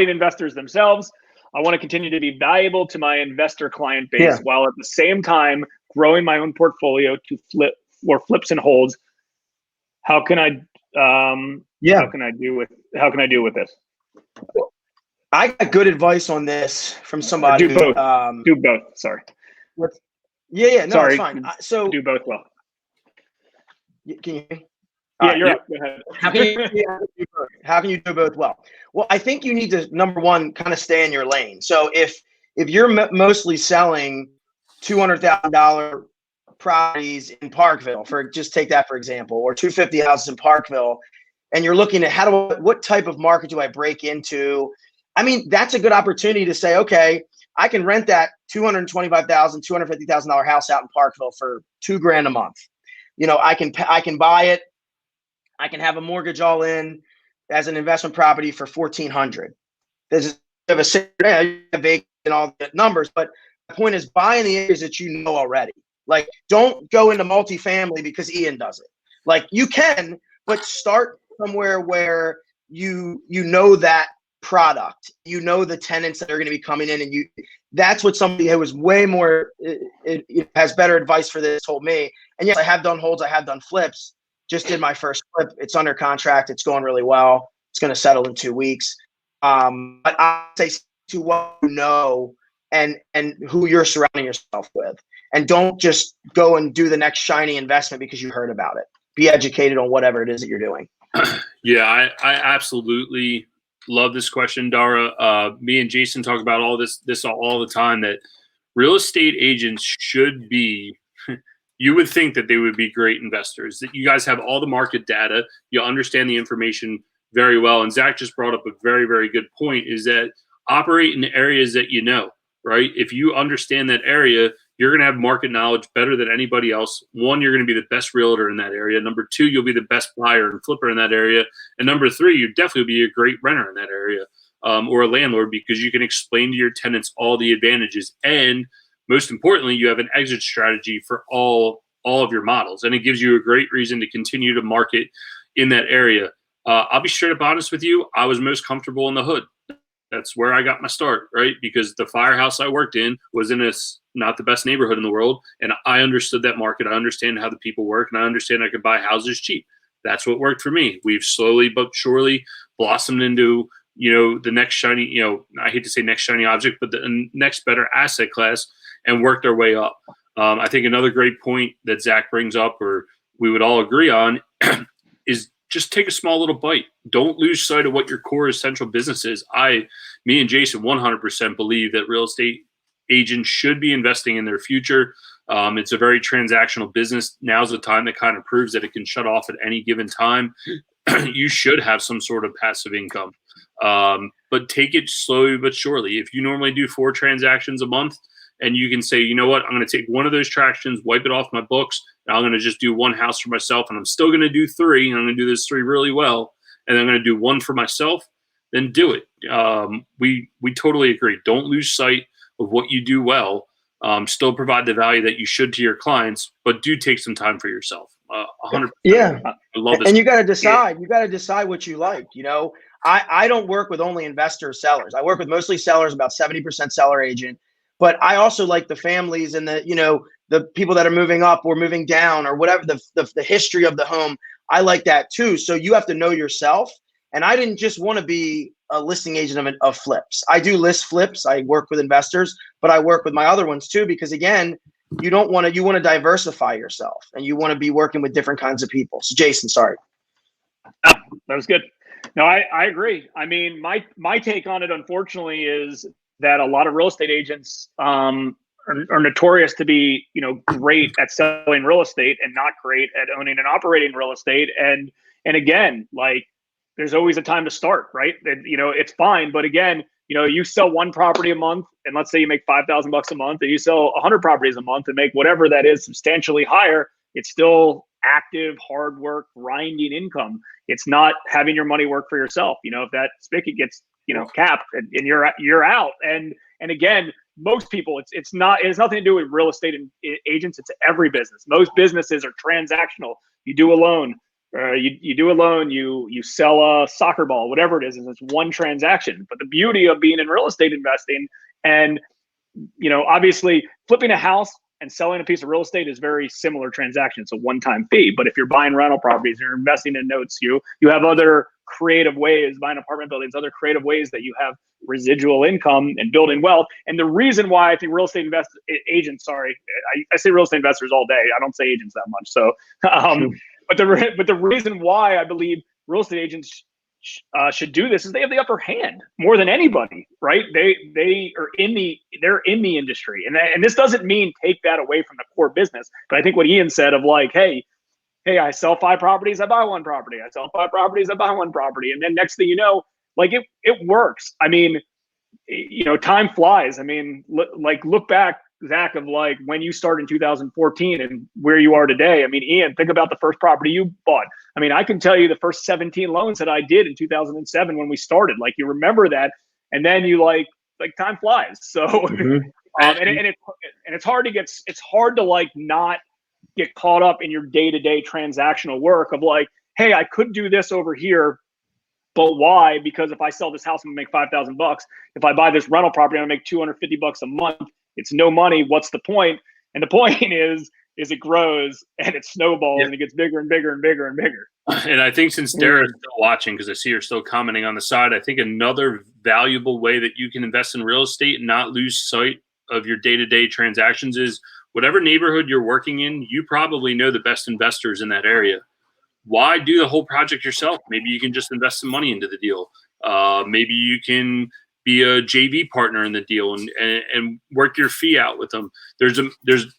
investors themselves? I want to continue to be valuable to my investor client base while at the same time growing my own portfolio to flips and holds. How can I do with this? I got good advice on this from somebody. Do both. Do both. Sorry. No, sorry. It's fine. So do both well. Can you hear me? Yeah, you're up. Go ahead. How can you do both well? Well, I think you need to, number one, kind of stay in your lane. So if you're mostly selling $200,000 properties in Parkville, just take that for example, or 250 houses in Parkville, and you're looking at what type of market do I break into? I mean, that's a good opportunity to say, okay, I can rent that $225,000, $250,000 house out in Parkville for $2,000 a month. I can buy it. I can have a mortgage all in as an investment property for $1,400. There's a vacant and all the numbers, but the point is buying the areas that you know already. Like, don't go into multifamily because Ian does it. Like, you can, but start somewhere where you know that product, the tenants that are going to be coming in, and that's what somebody who was way more has better advice for this told me. And yes, I have done holds, I have done flips. Just did my first flip. It's under contract. It's going really well. It's going to settle in 2 weeks. But I say to what you know and who you're surrounding yourself with, and don't just go and do the next shiny investment because you heard about it. Be educated on whatever it is that you're doing. Yeah, I absolutely love this question, Dara. Me and Jason talk about all this all the time, that real estate agents should be you would think that they would be great investors, that you guys have all the market data, you understand the information very well. And Zach just brought up a very, very good point, is that operate in areas that you know, right? If you understand that area, you're going to have market knowledge better than anybody else. One, you're going to be the best realtor in that area. Number two, you'll be the best buyer and flipper in that area. And number three, you definitely be a great renter in that area, or a landlord, because you can explain to your tenants all the advantages. And most importantly, you have an exit strategy for all of your models. And it gives you a great reason to continue to market in that area. I'll be straight up honest with you. I was most comfortable in the hood. That's where I got my start, right? Because the firehouse I worked in was in not the best neighborhood in the world. And I understood that market. I understand how the people work, and I understand I could buy houses cheap. That's what worked for me. We've slowly but surely blossomed into, the next shiny, I hate to say next shiny object, but the next better asset class, and worked our way up. I think another great point that Zach brings up, or we would all agree on, is just take a small little bite. Don't lose sight of what your core essential business is. Me and Jason 100% believe that real estate agents should be investing in their future. It's a very transactional business. Now's the time that kind of proves that it can shut off at any given time. You should have some sort of passive income, but take it slowly but surely. If you normally do 4 transactions a month, and you can say, you know what, I'm going to take one of those transactions, wipe it off my books, and I'm going to just do one house for myself, and I'm still going to do 3, and I'm going to do this 3 really well, and I'm going to do 1 for myself, then do it. We totally agree. Don't lose sight of what you do well. Still provide the value that you should to your clients, but do take some time for yourself. 100%. Yeah. I love this. And you got to decide. You got to decide what you like. I don't work with only investor sellers. I work with mostly sellers, about 70% seller agent. But I also like the families and the people that are moving up or moving down or whatever, the history of the home. I like that too. So you have to know yourself. And I didn't just want to be a listing agent of flips. I do list flips. I work with investors, but I work with my other ones too, because again, you want to diversify yourself, and you want to be working with different kinds of people. So Jason, sorry. Oh, that was good. No, I agree. I mean, my take on it, unfortunately, is that a lot of real estate agents are notorious to be, great at selling real estate and not great at owning and operating real estate. And again, like, there's always a time to start, right? And, it's fine, but again, you sell one property a month, and let's say you make $5,000 a month, and you sell 100 properties a month and make whatever that is substantially higher. It's still active, hard work, grinding income. It's not having your money work for yourself. If that spigot gets, capped and you're out. And again, most people, it has nothing to do with real estate and agents. It's every business. Most businesses are transactional. You do a loan, you do a loan, you sell a soccer ball, whatever it is, and it's one transaction. But the beauty of being in real estate investing, and obviously flipping a house and selling a piece of real estate is very similar transaction. It's a one-time fee. But if you're buying rental properties, you're investing in notes, you have other creative ways, buying apartment buildings, other creative ways that you have residual income and building wealth. And the reason why I think real estate agents, sorry, I say real estate investors all day. I don't say agents that much. So, but the reason why I believe real estate agents should do this is they have the upper hand more than anybody, right? They're in the industry, and this doesn't mean take that away from the core business. But I think what Ian said of like, hey, I sell 5 properties, I buy 1 property. I sell 5 properties, I buy 1 property, and then next thing you know, like it works. I mean, time flies. I mean, look back, Zach, of like when you started in 2014 and where you are today. I mean, Ian, think about the first property you bought. I mean, I can tell you the first 17 loans that I did in 2007 when we started. Like, you remember that, and then you like time flies. So, and it's hard to like not get caught up in your day-to-day transactional work of like, hey, I could do this over here, but why? Because if I sell this house, I'm gonna make $5,000. If I buy this rental property, I'm gonna make $250 a month. It's no money. What's the point? And the point is it grows and it snowballs and it gets bigger and bigger and bigger and bigger. And I think since Dara's still watching, because I see her still commenting on the side, I think another valuable way that you can invest in real estate and not lose sight of your day-to-day transactions is whatever neighborhood you're working in, you probably know the best investors in that area. Why do the whole project yourself? Maybe you can just invest some money into the deal. Maybe you can be a JV partner in the deal and work your fee out with them. There's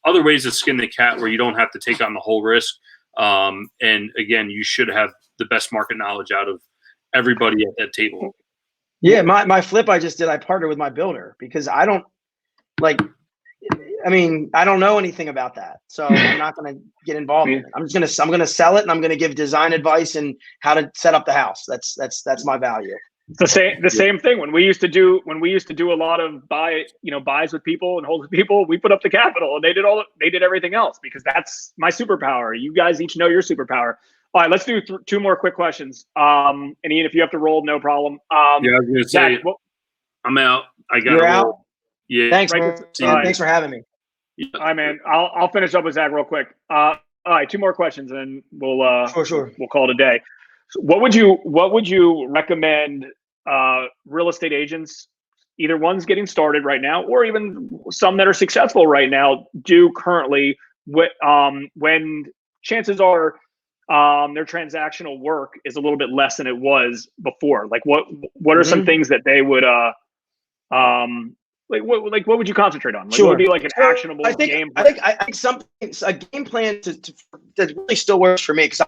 other ways to skin the cat where you don't have to take on the whole risk. And again, you should have the best market knowledge out of everybody at that table. Yeah, my flip I just did, I partnered with my builder because I don't know anything about that. So I'm not going to get involved in it. I'm going to sell it, and I'm going to give design advice and how to set up the house. That's my value. The same thing when we used to do a lot of buys with people and holds with people. We put up the capital and they did everything else because that's my superpower. You guys each know your superpower. All right, let's do 2 more quick questions. And Ian, if you have to roll, no problem. I was gonna say, Zach, I'm out. I got You're to out? roll. Yeah. Thanks, man. Thanks for having me. All right, man. I'll finish up with Zach real quick. All right, 2 more questions, and we'll Sure. we'll call it a day. So what would you recommend real estate agents, either ones getting started right now or even some that are successful right now, do currently when chances are their transactional work is a little bit less than it was before? Like what are some things that they would what would you concentrate on? Like, Sure. What would be like an actionable game? I think something, a game plan that really still works for me, because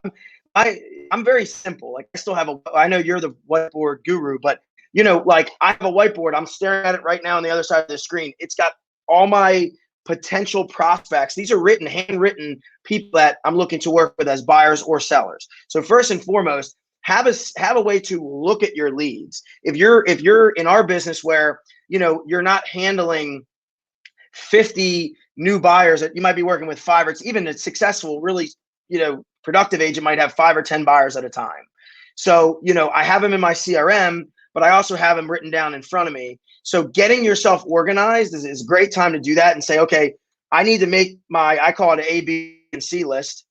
I'm very simple. Like, I still have I know you're the whiteboard guru, but like, I have a whiteboard. I'm staring at it right now on the other side of the screen. It's got all my potential prospects. These are handwritten people that I'm looking to work with as buyers or sellers. So first and foremost, have a way to look at your leads. If you're in our business where you're not handling 50 new buyers, that you might be working with 5, or it's even a successful, really productive agent might have 5 or 10 buyers at a time. So I have them in my CRM, but I also have them written down in front of me. So getting yourself organized is a great time to do that and say, okay, I need to make I call it an A, B, and C list.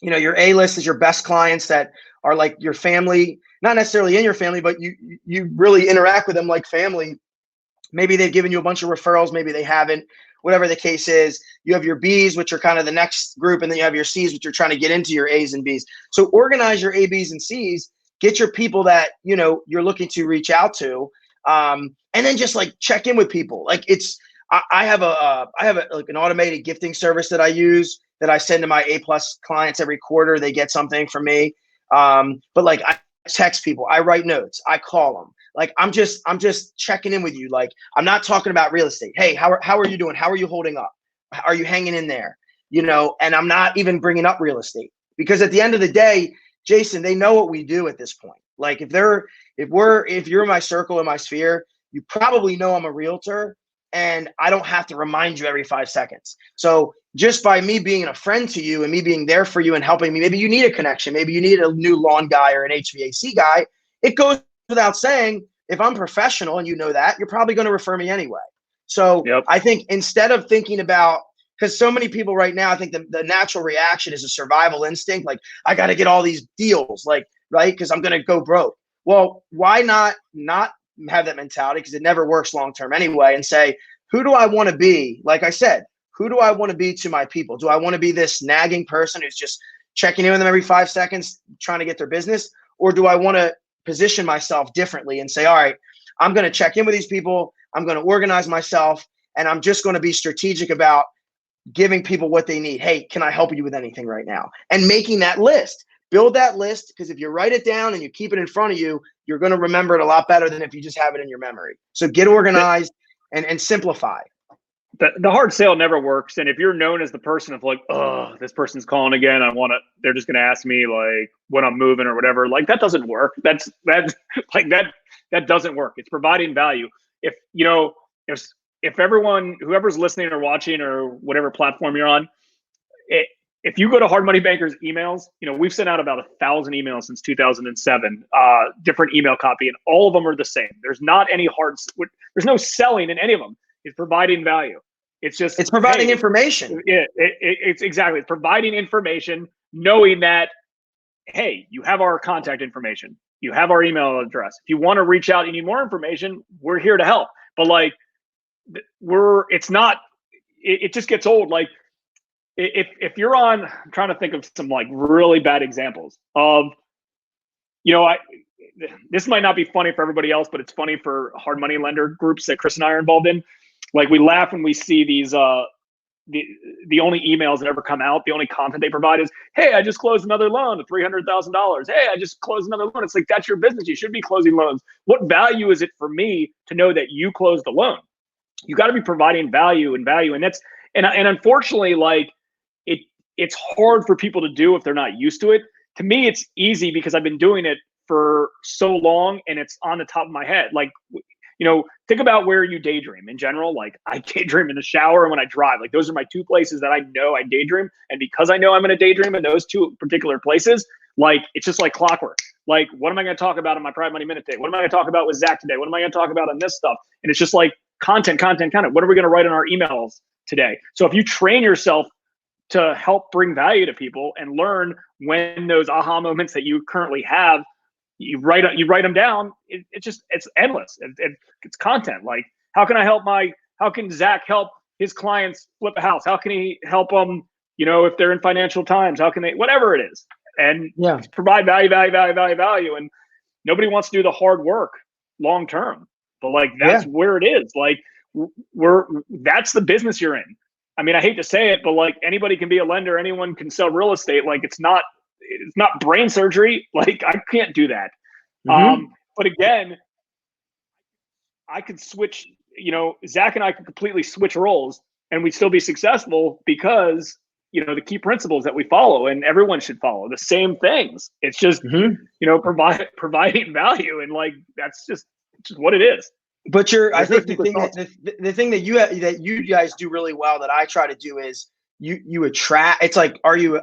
Your A list is your best clients that are like your family, not necessarily in your family, but you really interact with them like family. Maybe they've given you a bunch of referrals. Maybe they haven't. Whatever the case is, you have your Bs, which are kind of the next group, and then you have your Cs, which are trying to get into your As and Bs. So organize your A, Bs, and Cs. Get your people that you're looking to reach out to, and then just like check in with people. Like I have like an automated gifting service that I use that I send to my A+ clients every quarter. They get something from me. But like I text people, I write notes, I call them. Like I'm just checking in with you. Like I'm not talking about real estate. Hey, how are you doing? How are you holding up? Are you hanging in there? And I'm not even bringing up real estate, because at the end of the day, Jason, they know what we do at this point. Like if you're in my circle, in my sphere, you probably know I'm a realtor, and I don't have to remind you every 5 seconds. So just by me being a friend to you and me being there for you and helping me, maybe you need a connection, maybe you need a new lawn guy or an HVAC guy. It goes without saying, if I'm professional and you know that, you're probably going to refer me anyway. So yep. I think instead of thinking about, because so many people right now, I think the natural reaction is a survival instinct. Like, I got to get all these deals, like, right? Because I'm going to go broke. Well, why not have that mentality? Because it never works long-term anyway, and say, who do I want to be? Like I said, who do I want to be to my people? Do I want to be this nagging person who's just checking in with them every 5 seconds, trying to get their business? Or do I want to position myself differently and say, all right, I'm going to check in with these people. I'm going to organize myself, and I'm just going to be strategic about giving people what they need. Hey, can I help you with anything right now? And making that list. Build that list, because if you write it down and you keep it in front of you, you're going to remember it a lot better than if you just have it in your memory. So get organized and simplify. The hard sale never works. And if you're known as the person of like, oh, this person's calling again, they're just going to ask me like when I'm moving or whatever, like that doesn't work. That doesn't work. It's providing value. If everyone, whoever's listening or watching or whatever platform you're on, if you go to Hard Money Bankers emails, we've sent out about 1,000 emails since 2007, different email copy, and all of them are the same. There's not any there's no selling in any of them. It's providing value. It's providing information. It's exactly. It's providing information, knowing that, hey, you have our contact information. You have our email address. If you want to reach out, you need more information, we're here to help. But like, it just gets old. Like, if you're on, I'm trying to think of some like really bad examples of, this might not be funny for everybody else, but it's funny for hard money lender groups that Chris and I are involved in. Like, we laugh when we see these, the only emails that ever come out, the only content they provide is, hey, I just closed another loan of $300,000. Hey, I just closed another loan. It's like, that's your business. You should be closing loans. What value is it for me to know that you closed the loan? You got to be providing value. And unfortunately, like, it's hard for people to do if they're not used to it. To me, it's easy because I've been doing it for so long and it's on the top of my head. Like, think about where you daydream in general. Like, I daydream in the shower and when I drive. Like, those are my two places that I know I daydream. And because I know I'm going to daydream in those two particular places, like, it's just like clockwork. Like, what am I going to talk about in my Private Money Minute today? What am I going to talk about with Zach today? What am I going to talk about on this stuff? And it's just like content. What are we going to write in our emails today? So if you train yourself to help bring value to people and learn when those aha moments that you currently have, you write them down. It's endless. It's content. Like, how can Zach help his clients flip a house? How can he help them, if they're in financial times, how can they, whatever it is, and provide value. And nobody wants to do the hard work long term, but like, that's where it is. Like, that's the business you're in. I mean, I hate to say it, but like, anybody can be a lender. Anyone can sell real estate. Like, it's not brain surgery. Like, I can't do that. Mm-hmm. But again, I could switch, Zach and I could completely switch roles and we'd still be successful because, the key principles that we follow and everyone should follow the same things. It's just, providing value. And like, that's just what it is. But I think the thing that you guys do really well that I try to do is you attract. It's like, are you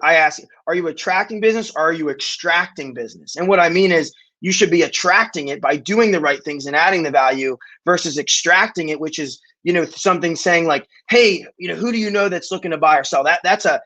attracting business? Or are you extracting business? And what I mean is, you should be attracting it by doing the right things and adding the value versus extracting it, which is, something saying like, hey, who do you know that's looking to buy or sell? That's a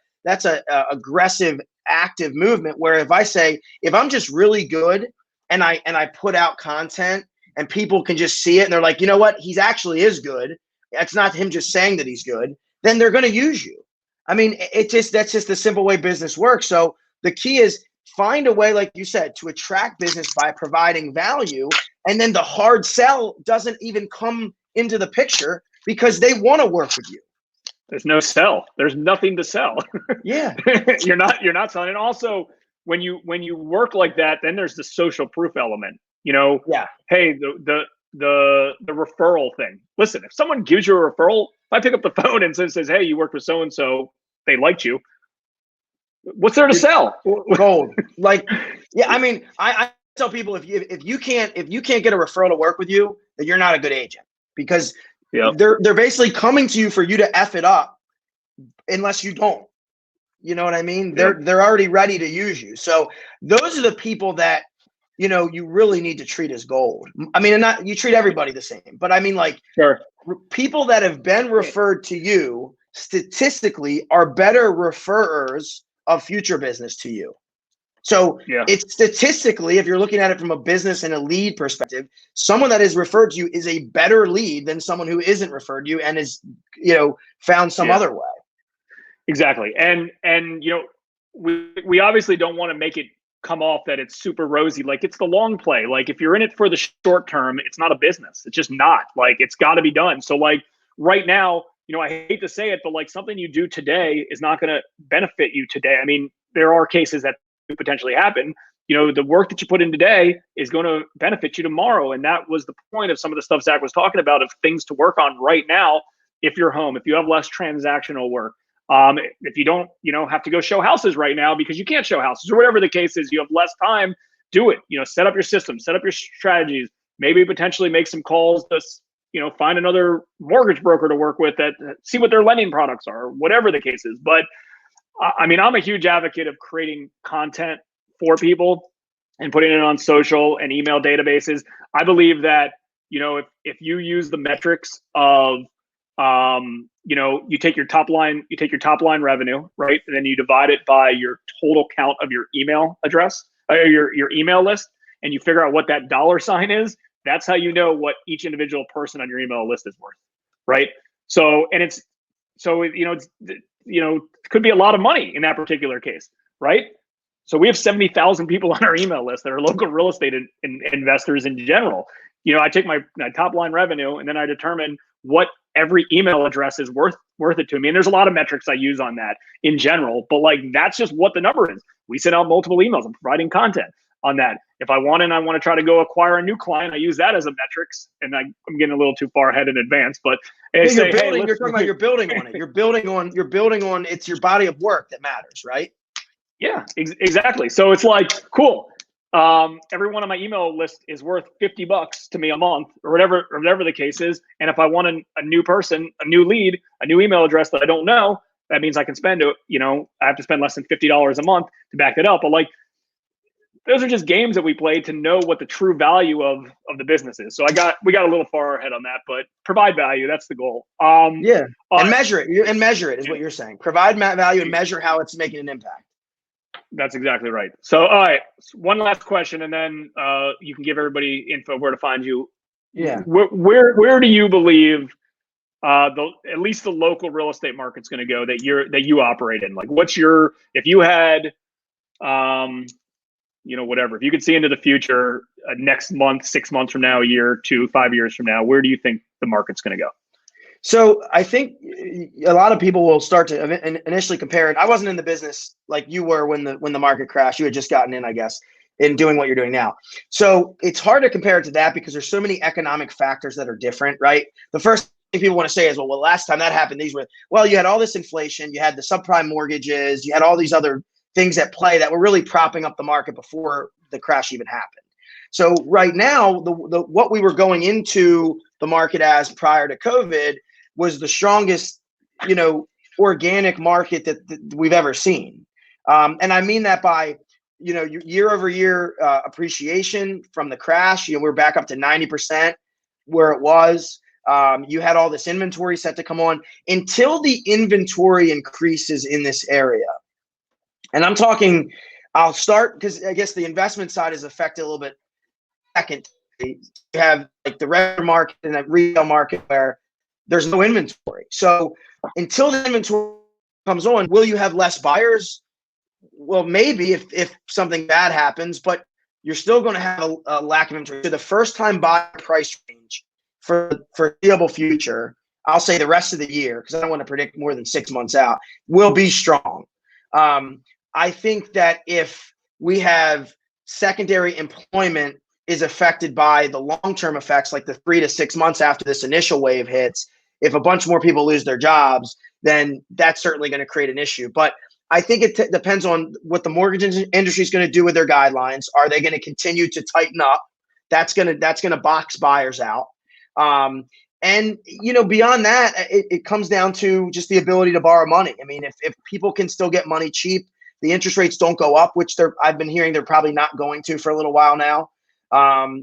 aggressive, active movement. Where if I'm just really good and I put out content and people can just see it and they're like, you know what, he's actually is good. It's not him just saying that he's good. Then they're going to use you. I mean, that's just the simple way business works. So the key is find a way, like you said, to attract business by providing value. And then the hard sell doesn't even come into the picture because they want to work with you. There's no sell. There's nothing to sell. Yeah. You're not selling. And also when you work like that, then there's the social proof element, Yeah. Hey, the referral thing. Listen, if someone gives you a referral, if I pick up the phone and says, hey, you worked with so-and-so, they liked you. What's there to sell? Gold. Like, yeah, I mean, I tell people if you can't get a referral to work with you, then you're not a good agent because they're basically coming to you for you to F it up unless you don't. You know what I mean? They're already ready to use you. So those are the people that you really need to treat as gold. I mean, and not you treat everybody the same, but I mean, like, sure, people that have been referred to you statistically are better referrers of future business to you. So it's statistically, if you're looking at it from a business and a lead perspective, someone that is referred to you is a better lead than someone who isn't referred to you and is, found some other way. Exactly. And we obviously don't want to make it come off that it's super rosy. Like, it's the long play. Like, if you're in it for the short term, it's not a business. It's just not. Like, it's got to be done. So, like, right now, I hate to say it, but like, something you do today is not going to benefit you today. I mean, there are cases that could potentially happen. The work that you put in today is going to benefit you tomorrow. And that was the point of some of the stuff Zach was talking about, of things to work on right now. If you're home, if you have less transactional work, if you don't, have to go show houses right now because you can't show houses or whatever the case is, you have less time, do it. Set up your system, set up your strategies, maybe potentially make some calls to, find another mortgage broker to work with that, see what their lending products are, whatever the case is. But I mean, I'm a huge advocate of creating content for people and putting it on social and email databases. I believe that, if you use the metrics of, you take your top line revenue, right? And then you divide it by your total count of your email address, or your email list, and you figure out what that dollar sign is. That's how you know what each individual person on your email list is worth, right? So, and it could be a lot of money in that particular case, right? So we have 70,000 people on our email list that are local real estate investors in general. I take my top line revenue and then I determine what every email address is worth it to me. And there's a lot of metrics I use on that in general, but like, that's just what the number is. We send out multiple emails. I'm providing content on that. If I want to try to go acquire a new client, I use that as a metrics. And I'm getting a little too far ahead in advance, but you're talking about you're building on it. You're building on it's your body of work that matters, right? Yeah, exactly. So it's like, cool. Everyone on my email list is worth $50 to me a month, or whatever the case is. And if I want a new person, a new lead, a new email address that I don't know, that means I can spend I have to spend less than $50 a month to back it up. But like, those are just games that we play to know what the true value of the business is. So we got a little far ahead on that, but provide value. That's the goal. And measure it. And measure it is what you're saying. Provide value and measure how it's making an impact. That's exactly right. So, all right, one last question, and then you can give everybody info where to find you. Yeah. Where do you believe at least the local real estate market's going to go that you operate in? Like, if you had, whatever, if you could see into the future, next month, 6 months from now, a year, 2, 5 years from now, where do you think the market's going to go? So I think a lot of people will start to initially compare it. I wasn't in the business like you were when the market crashed. You had just gotten in, I guess, in doing what you're doing now. So it's hard to compare it to that because there's so many economic factors that are different, right? The first thing people want to say is, well, last time that happened, you had all this inflation, you had the subprime mortgages, you had all these other things at play that were really propping up the market before the crash even happened. So right now, what we were going into the market as prior to COVID was the strongest, organic market that we've ever seen. And I mean that by, year over year appreciation from the crash. We're back up to 90% where it was. You had all this inventory set to come on until the inventory increases in this area. And I'm talking, I'll start because I guess the investment side is affected a little bit second. industry, you have like the regular market and the retail market where there's no inventory. So until the inventory comes on, will you have less buyers? Well, maybe if something bad happens, but you're still going to have a lack of inventory. So the first time buyer price range for foreseeable future, I'll say the rest of the year, because I don't want to predict more than 6 months out, will be strong. I think that if we have secondary employment is affected by the long-term effects, like the 3 to 6 months after this initial wave hits, if a bunch more people lose their jobs, then that's certainly going to create an issue. But I think it depends on what the mortgage industry is going to do with their guidelines. Are they going to continue to tighten up? That's going to box buyers out. And, beyond that, it comes down to just the ability to borrow money. I mean, if people can still get money cheap, the interest rates don't go up, which I've been hearing they're probably not going to for a little while now.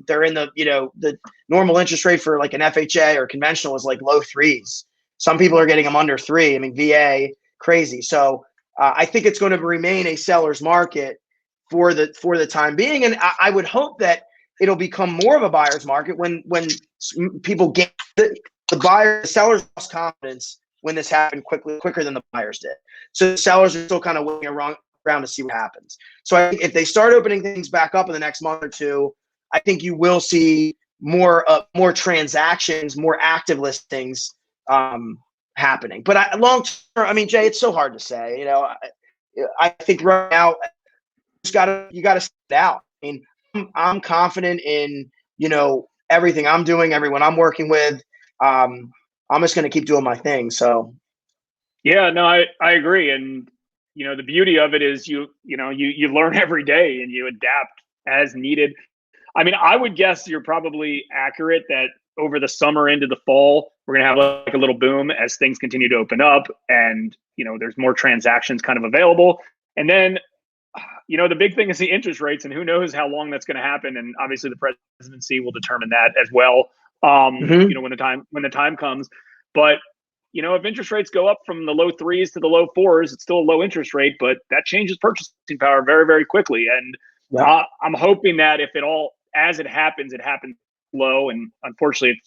They're in the normal interest rate for like an FHA or conventional is like low 3s. Some people are getting them under 3. I mean, VA, crazy. So I think it's going to remain a seller's market for the time being. And I would hope that it'll become more of a buyer's market when people get the sellers lost confidence when this happened quicker than the buyers did. So the sellers are still kind of waiting around to see what happens. So I think if they start opening things back up in the next month or two, I think you will see more transactions, more active listings happening. But long term, I mean, Jay, it's so hard to say. I think right now you got to sit out. I mean, I'm confident in everything I'm doing, everyone I'm working with. I'm just going to keep doing my thing. So, yeah, no, I agree. And the beauty of it is you learn every day and you adapt as needed. I mean, I would guess you're probably accurate that over the summer into the fall, we're going to have like a little boom as things continue to open up and, there's more transactions kind of available. And then, the big thing is the interest rates, and who knows how long that's going to happen. And obviously the presidency will determine that as well. When the time comes. But, if interest rates go up from the low 3s to the low 4s, it's still a low interest rate, but that changes purchasing power very, very quickly. And I'm hoping that if as it happens low. And unfortunately, it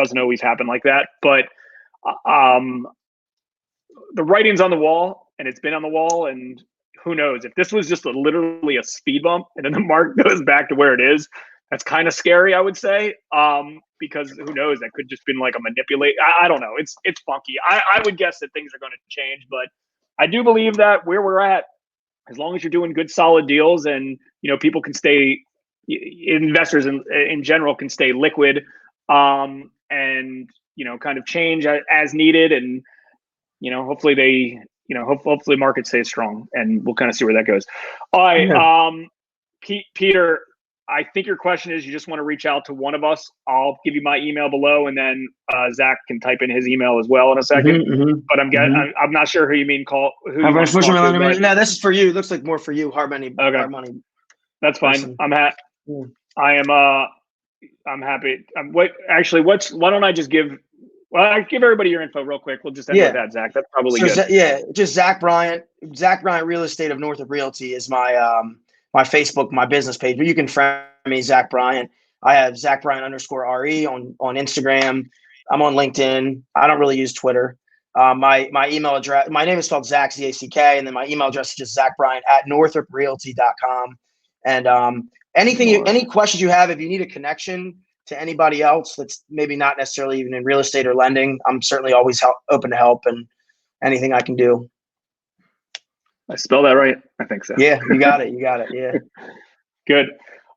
doesn't always happen like that. But the writing's on the wall, and it's been on the wall. And who knows if this was just literally a speed bump and then the market goes back to where it is. That's kind of scary, I would say, because who knows? That could just been like a manipulate. I don't know. It's funky. I would guess that things are going to change, but I do believe that where we're at, as long as you're doing good, solid deals, and people can stay, investors in general can stay liquid, and kind of change as needed, and hopefully they, hopefully market stays strong, and we'll kind of see where that goes. All right, Peter. I think your question is you just want to reach out to one of us. I'll give you my email below, and then Zach can type in his email as well in a second. But I'm not sure who you mean call. No, this is for you. It looks like more for you. Hard money. Okay. Hard money. That's fine. Person. I'm happy. Why don't I just give? Well, I give everybody your info real quick. We'll just end with that, Zach. That's probably good. Just Zack Bryant. Zack Bryant Real Estate of Northrop Realty is my my Facebook, my business page, but you can friend me, Zack Bryant. I have Zack Bryant _RE on Instagram. I'm on LinkedIn. I don't really use Twitter. My email address, my name is spelled Zack, ZACK, and then my email address is just zackbryant@northroprealty.com. And any questions you have, if you need a connection to anybody else that's maybe not necessarily even in real estate or lending, I'm certainly always open to help and anything I can do. I spell that right? I think so. Yeah, you got it. Yeah. Good.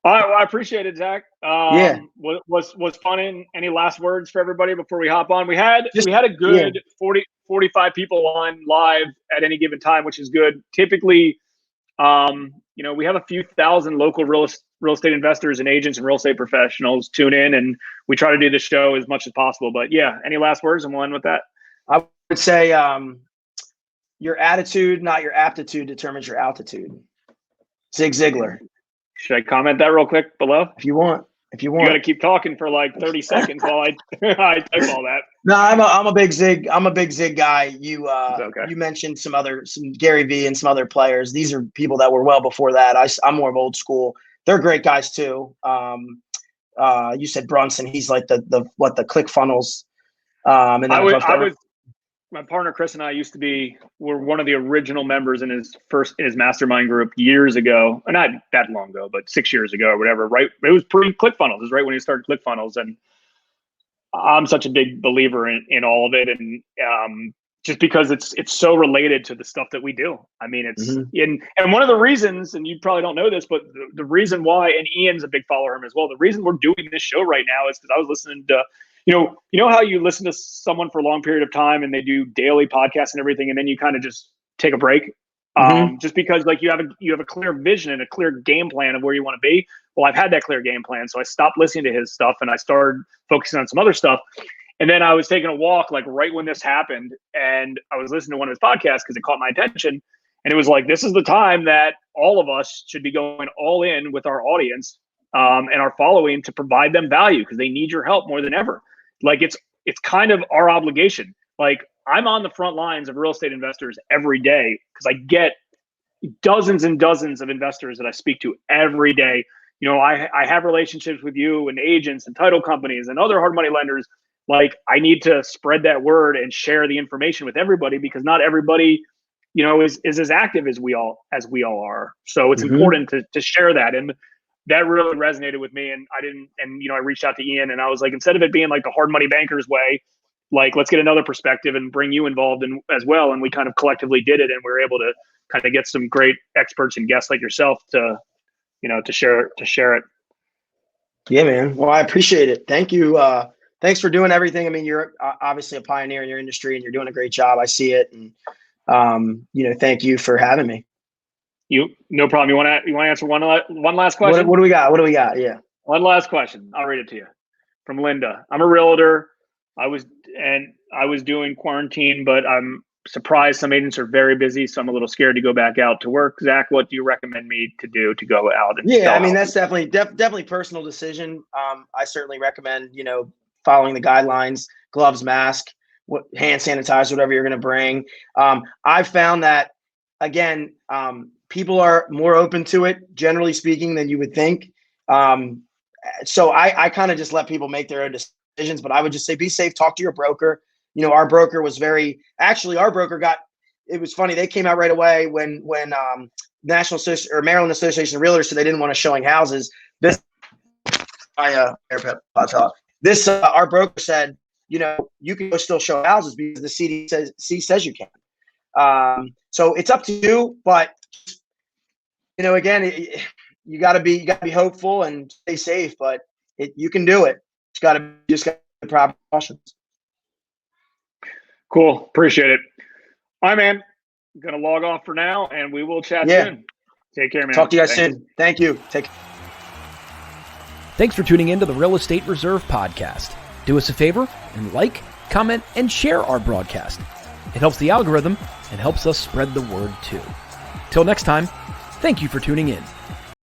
All right. Well, I appreciate it, Zach. Was fun. Any last words for everybody before we hop on? We had a good 45 people on live at any given time, which is good. Typically, we have a few thousand local real estate investors and agents and real estate professionals tune in, and we try to do the show as much as possible. But yeah, any last words? And we'll end with that. I would say, your attitude, not your aptitude, determines your altitude. Zig Ziglar. Should I comment that real quick below? If you want. You got to keep talking for like 30 seconds while I type all that. No, I'm a big Zig. I'm a big Zig guy. You okay. You mentioned some Gary Vee and some other players. These are people that were well before that. I'm more of old school. They're great guys too. You said Brunson. He's like the ClickFunnels. And then my partner Chris and I were one of the original members in his mastermind group years ago, not that long ago, but 6 years ago or whatever. Right, it was pre ClickFunnels. It was right when he started ClickFunnels, and I'm such a big believer in all of it, and just because it's so related to the stuff that we do. I mean, it's and one of the reasons, and you probably don't know this, but the reason why, and Ian's a big follower of him as well. The reason we're doing this show right now is because I was listening to. You know how you listen to someone for a long period of time and they do daily podcasts and everything, and then you kind of just take a break, just because like you have a clear vision and a clear game plan of where you want to be. Well, I've had that clear game plan, so I stopped listening to his stuff and I started focusing on some other stuff. And then I was taking a walk like right when this happened, and I was listening to one of his podcasts because it caught my attention, and it was like, this is the time that all of us should be going all in with our audience and our following to provide them value because they need your help more than ever. Like it's kind of our obligation. Like I'm on the front lines of real estate investors every day because I get dozens and dozens of investors that I speak to every day. I have relationships with you and agents and title companies and other hard money lenders. Like I need to spread that word and share the information with everybody because not everybody, is as active as we all are. So it's important to share that. And that really resonated with me, and I reached out to Ian and I was like, instead of it being like the hard money bankers way, like let's get another perspective and bring you involved in as well. And we kind of collectively did it, and we were able to kind of get some great experts and guests like yourself to share it. Yeah, man. Well, I appreciate it. Thank you. Thanks for doing everything. I mean, you're obviously a pioneer in your industry and you're doing a great job. I see it. And, thank you for having me. No problem. You want to answer one last question? What do we got? Yeah. One last question. I'll read it to you from Linda. I'm a realtor. I was doing quarantine, but I'm surprised some agents are very busy, so I'm a little scared to go back out to work. Zach, what do you recommend me to do to go out? And I mean, that's definitely personal decision. I certainly recommend, following the guidelines, gloves, mask, hand sanitizer, whatever you're going to bring. I've found that, again, people are more open to it, generally speaking, than you would think. So I kind of just let people make their own decisions, but I would just say, be safe, talk to your broker. Our broker was it was funny. They came out right away when National Association or Maryland Association of Realtors said they didn't want us showing houses. Our broker said, you can go still show houses because the CDC says you can. So it's up to you, but again, you got to be hopeful and stay safe. But you can do it. Just got the proper precautions. Cool, appreciate it. All right, man. I'm gonna log off for now, and we will chat soon. Take care, man. Talk to you guys soon. Thank you. Take care. Thanks for tuning in to the Real Estate Reserve Podcast. Do us a favor and like, comment, and share our broadcast. It helps the algorithm and helps us spread the word too. Till next time, thank you for tuning in.